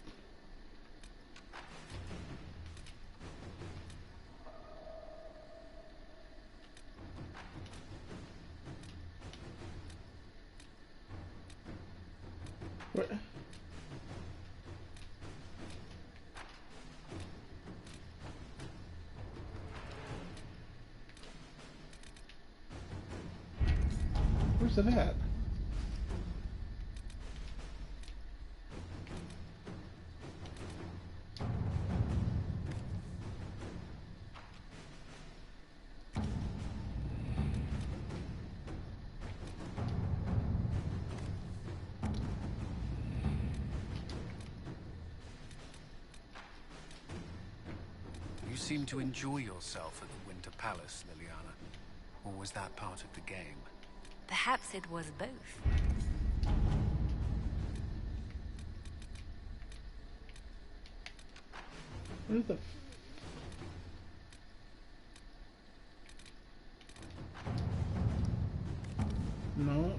What? Where's it at? You seem to enjoy yourself at the Winter Palace, Leliana. Or was that part of the game? Perhaps it was both. Where's the... No.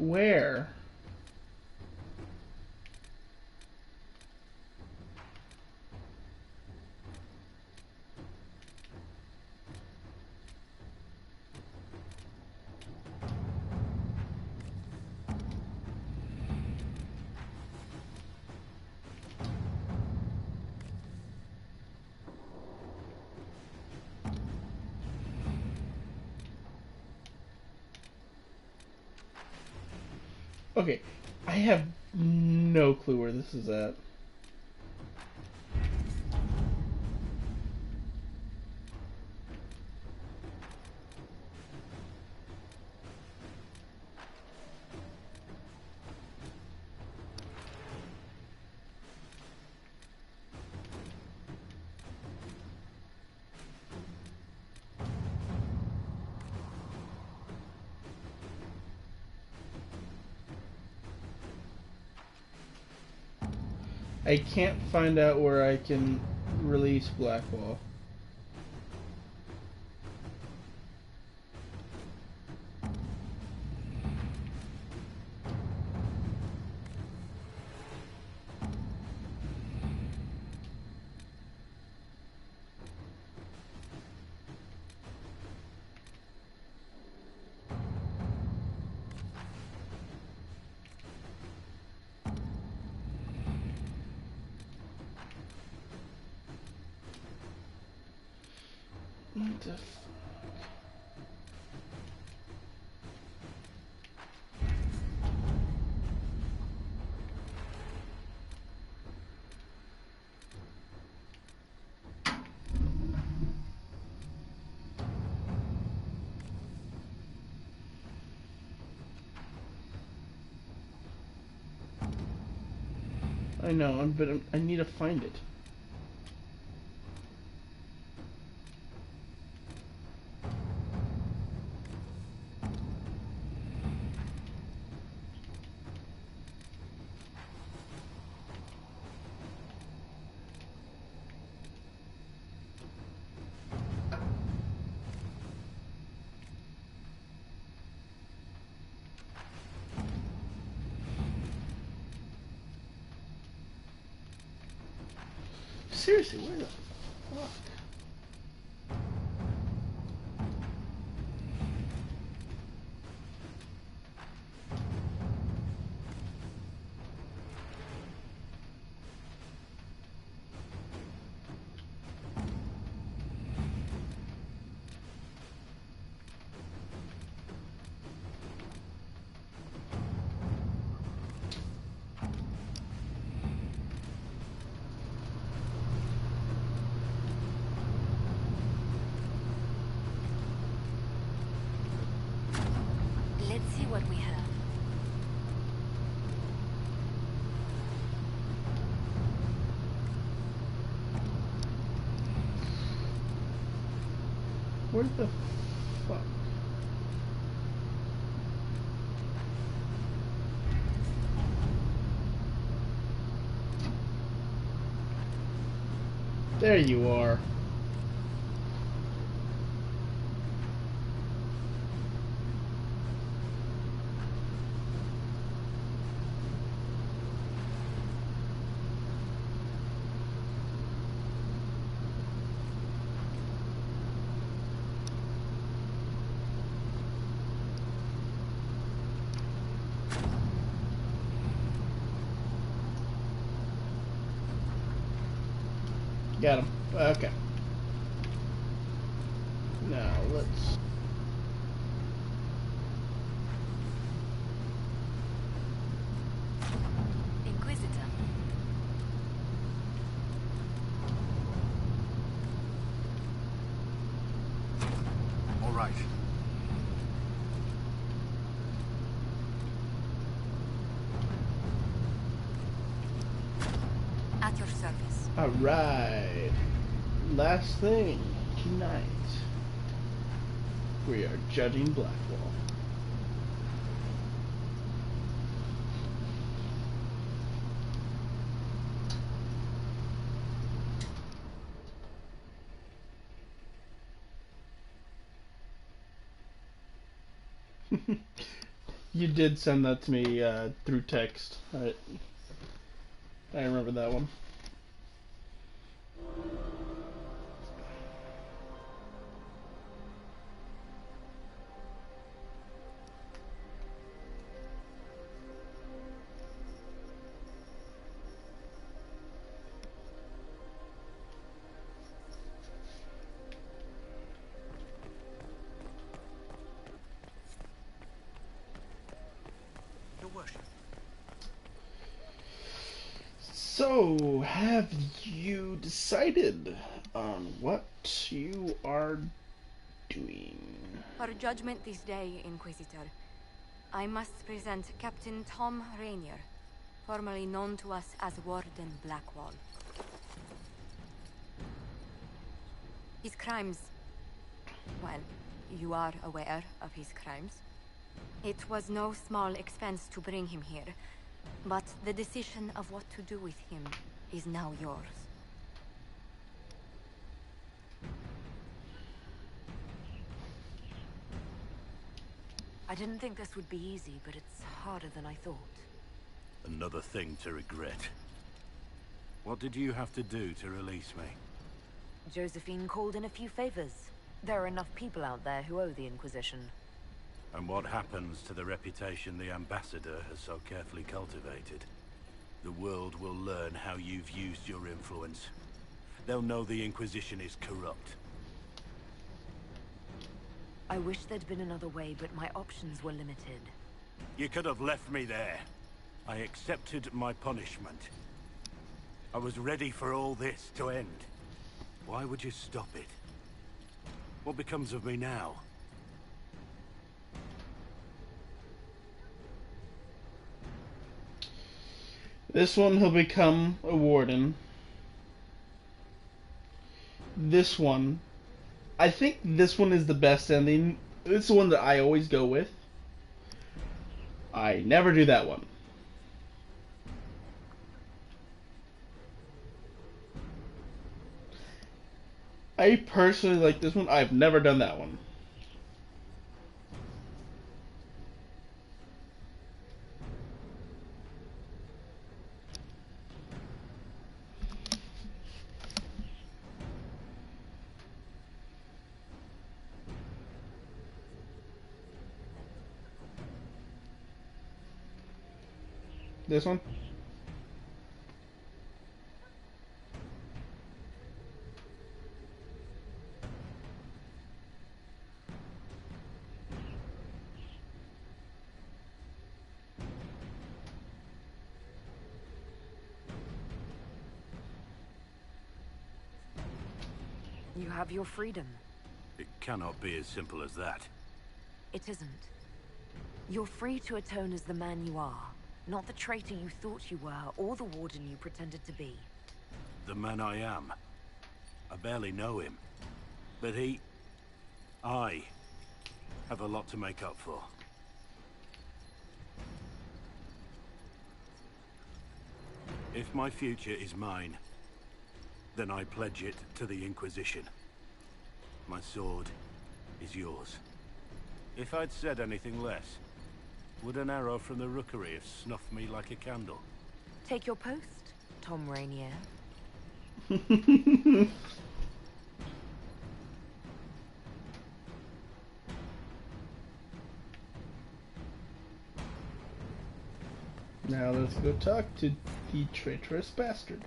Where? Okay, I have no clue where this is at. I can't find out where I can release Blackwall. What the fuck? I know, but I need to find it. Seriously, where the fuck? Let's see what we have. Where the fuck? There you are. Got him. Okay. Now let's. Inquisitor. All right. At your service. Alright. Last thing tonight. We are judging Blackwall. You did send that to me through text. I remember that one. Your worship. So, have you decided on what you are doing? For judgment this day, Inquisitor, I must present Captain Tom Rainier, formerly known to us as Warden Blackwall. His crimes... well, you are aware of his crimes. It was no small expense to bring him here, but the decision of what to do with him is now yours. I didn't think this would be easy, but it's harder than I thought. Another thing to regret. What did you have to do to release me? Josephine called in a few favors. There are enough people out there who owe the Inquisition. And what happens to the reputation the Ambassador has so carefully cultivated? The world will learn how you've used your influence. They'll know the Inquisition is corrupt. I wish there'd been another way, but my options were limited. You could have left me there. I accepted my punishment. I was ready for all this to end. Why would you stop it? What becomes of me now? This one, he'll become a warden. This one, I think this one is the best ending. It's the one that I always go with. I never do that one. I personally like this one. I've never done that one. This one? You have your freedom. It cannot be as simple as that. It isn't. You're free to atone as the man you are, not the traitor you thought you were, or the warden you pretended to be. The man I am. I barely know him. But I have a lot to make up for. If my future is mine, then I pledge it to the Inquisition. My sword is yours. If I'd said anything less, would an arrow from the rookery have snuffed me like a candle? Take your post, Tom Rainier. Now let's go talk to the traitorous bastard.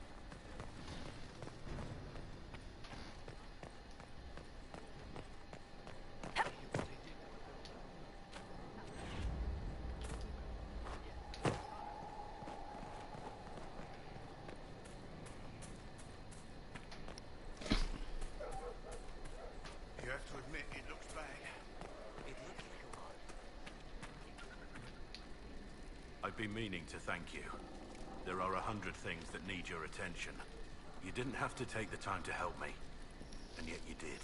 You have to admit, it looks bad. It looks like a lot. I've been meaning to thank you. There are 100 things that need your attention. You didn't have to take the time to help me, and yet you did.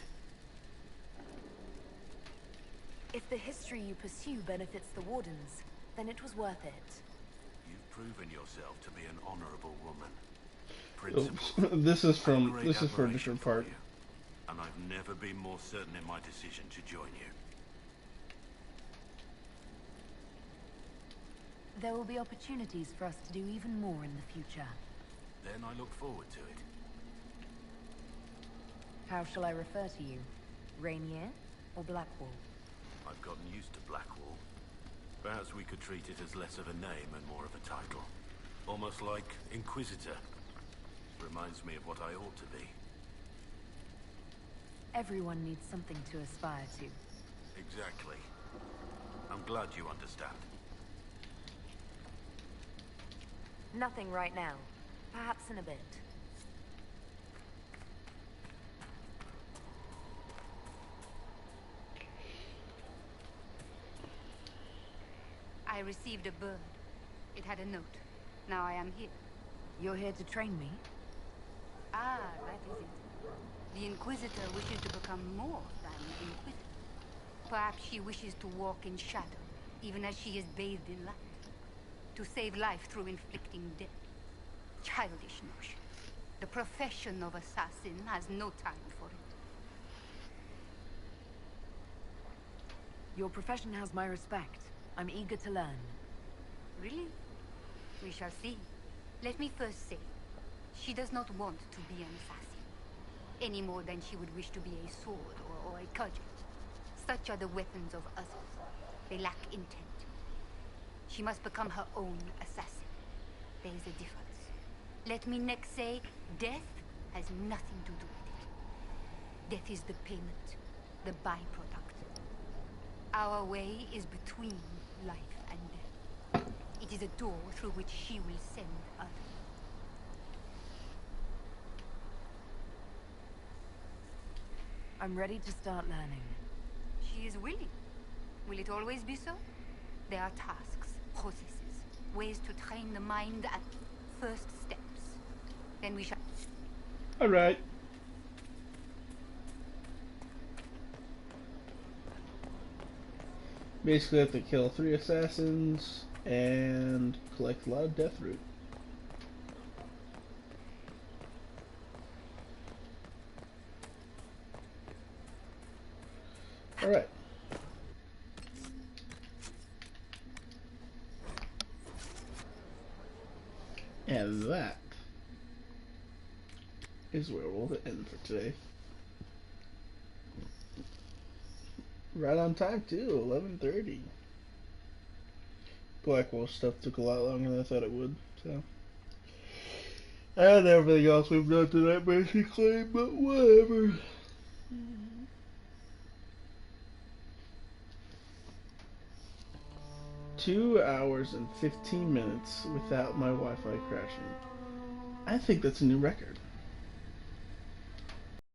If the history you pursue benefits the Wardens, then it was worth it. You've proven yourself to be an honorable woman. Oops. This is for a different part. And I've never been more certain in my decision to join you. There will be opportunities for us to do even more in the future. Then I look forward to it. How shall I refer to you? Rainier or Blackwall? I've gotten used to Blackwall. Perhaps we could treat it as less of a name and more of a title. Almost like Inquisitor. Reminds me of what I ought to be. Everyone needs something to aspire to. Exactly. I'm glad you understand. Nothing right now. Perhaps in a bit. I received a bird. It had a note. Now I am here. You're here to train me? Ah, that is it. The Inquisitor wishes to become more than Inquisitor. Perhaps she wishes to walk in shadow, even as she is bathed in light. To save life through inflicting death. Childish notion. The profession of assassin has no time for it. Your profession has my respect. I'm eager to learn. Really? We shall see. Let me first say, she does not want to be an assassin. Any more than she would wish to be a sword or a cudgel. Such are the weapons of others. They lack intent. She must become her own assassin. There is a difference. Let me next say, death has nothing to do with it. Death is the payment, the byproduct. Our way is between life and death. It is a door through which she will send others. I'm ready to start learning. She is willing. Will it always be so? There are tasks, processes, ways to train the mind at first steps. Then we shall... Alright. Basically, I have to kill 3 assassins and collect a lot of death root. Alright. And that is where we'll end for today. Right on time too, 11:30. Blackwall stuff took a lot longer than I thought it would, so. And everything else we've done tonight basically, but whatever. 2 hours and 15 minutes without my Wi-Fi crashing. I think that's a new record.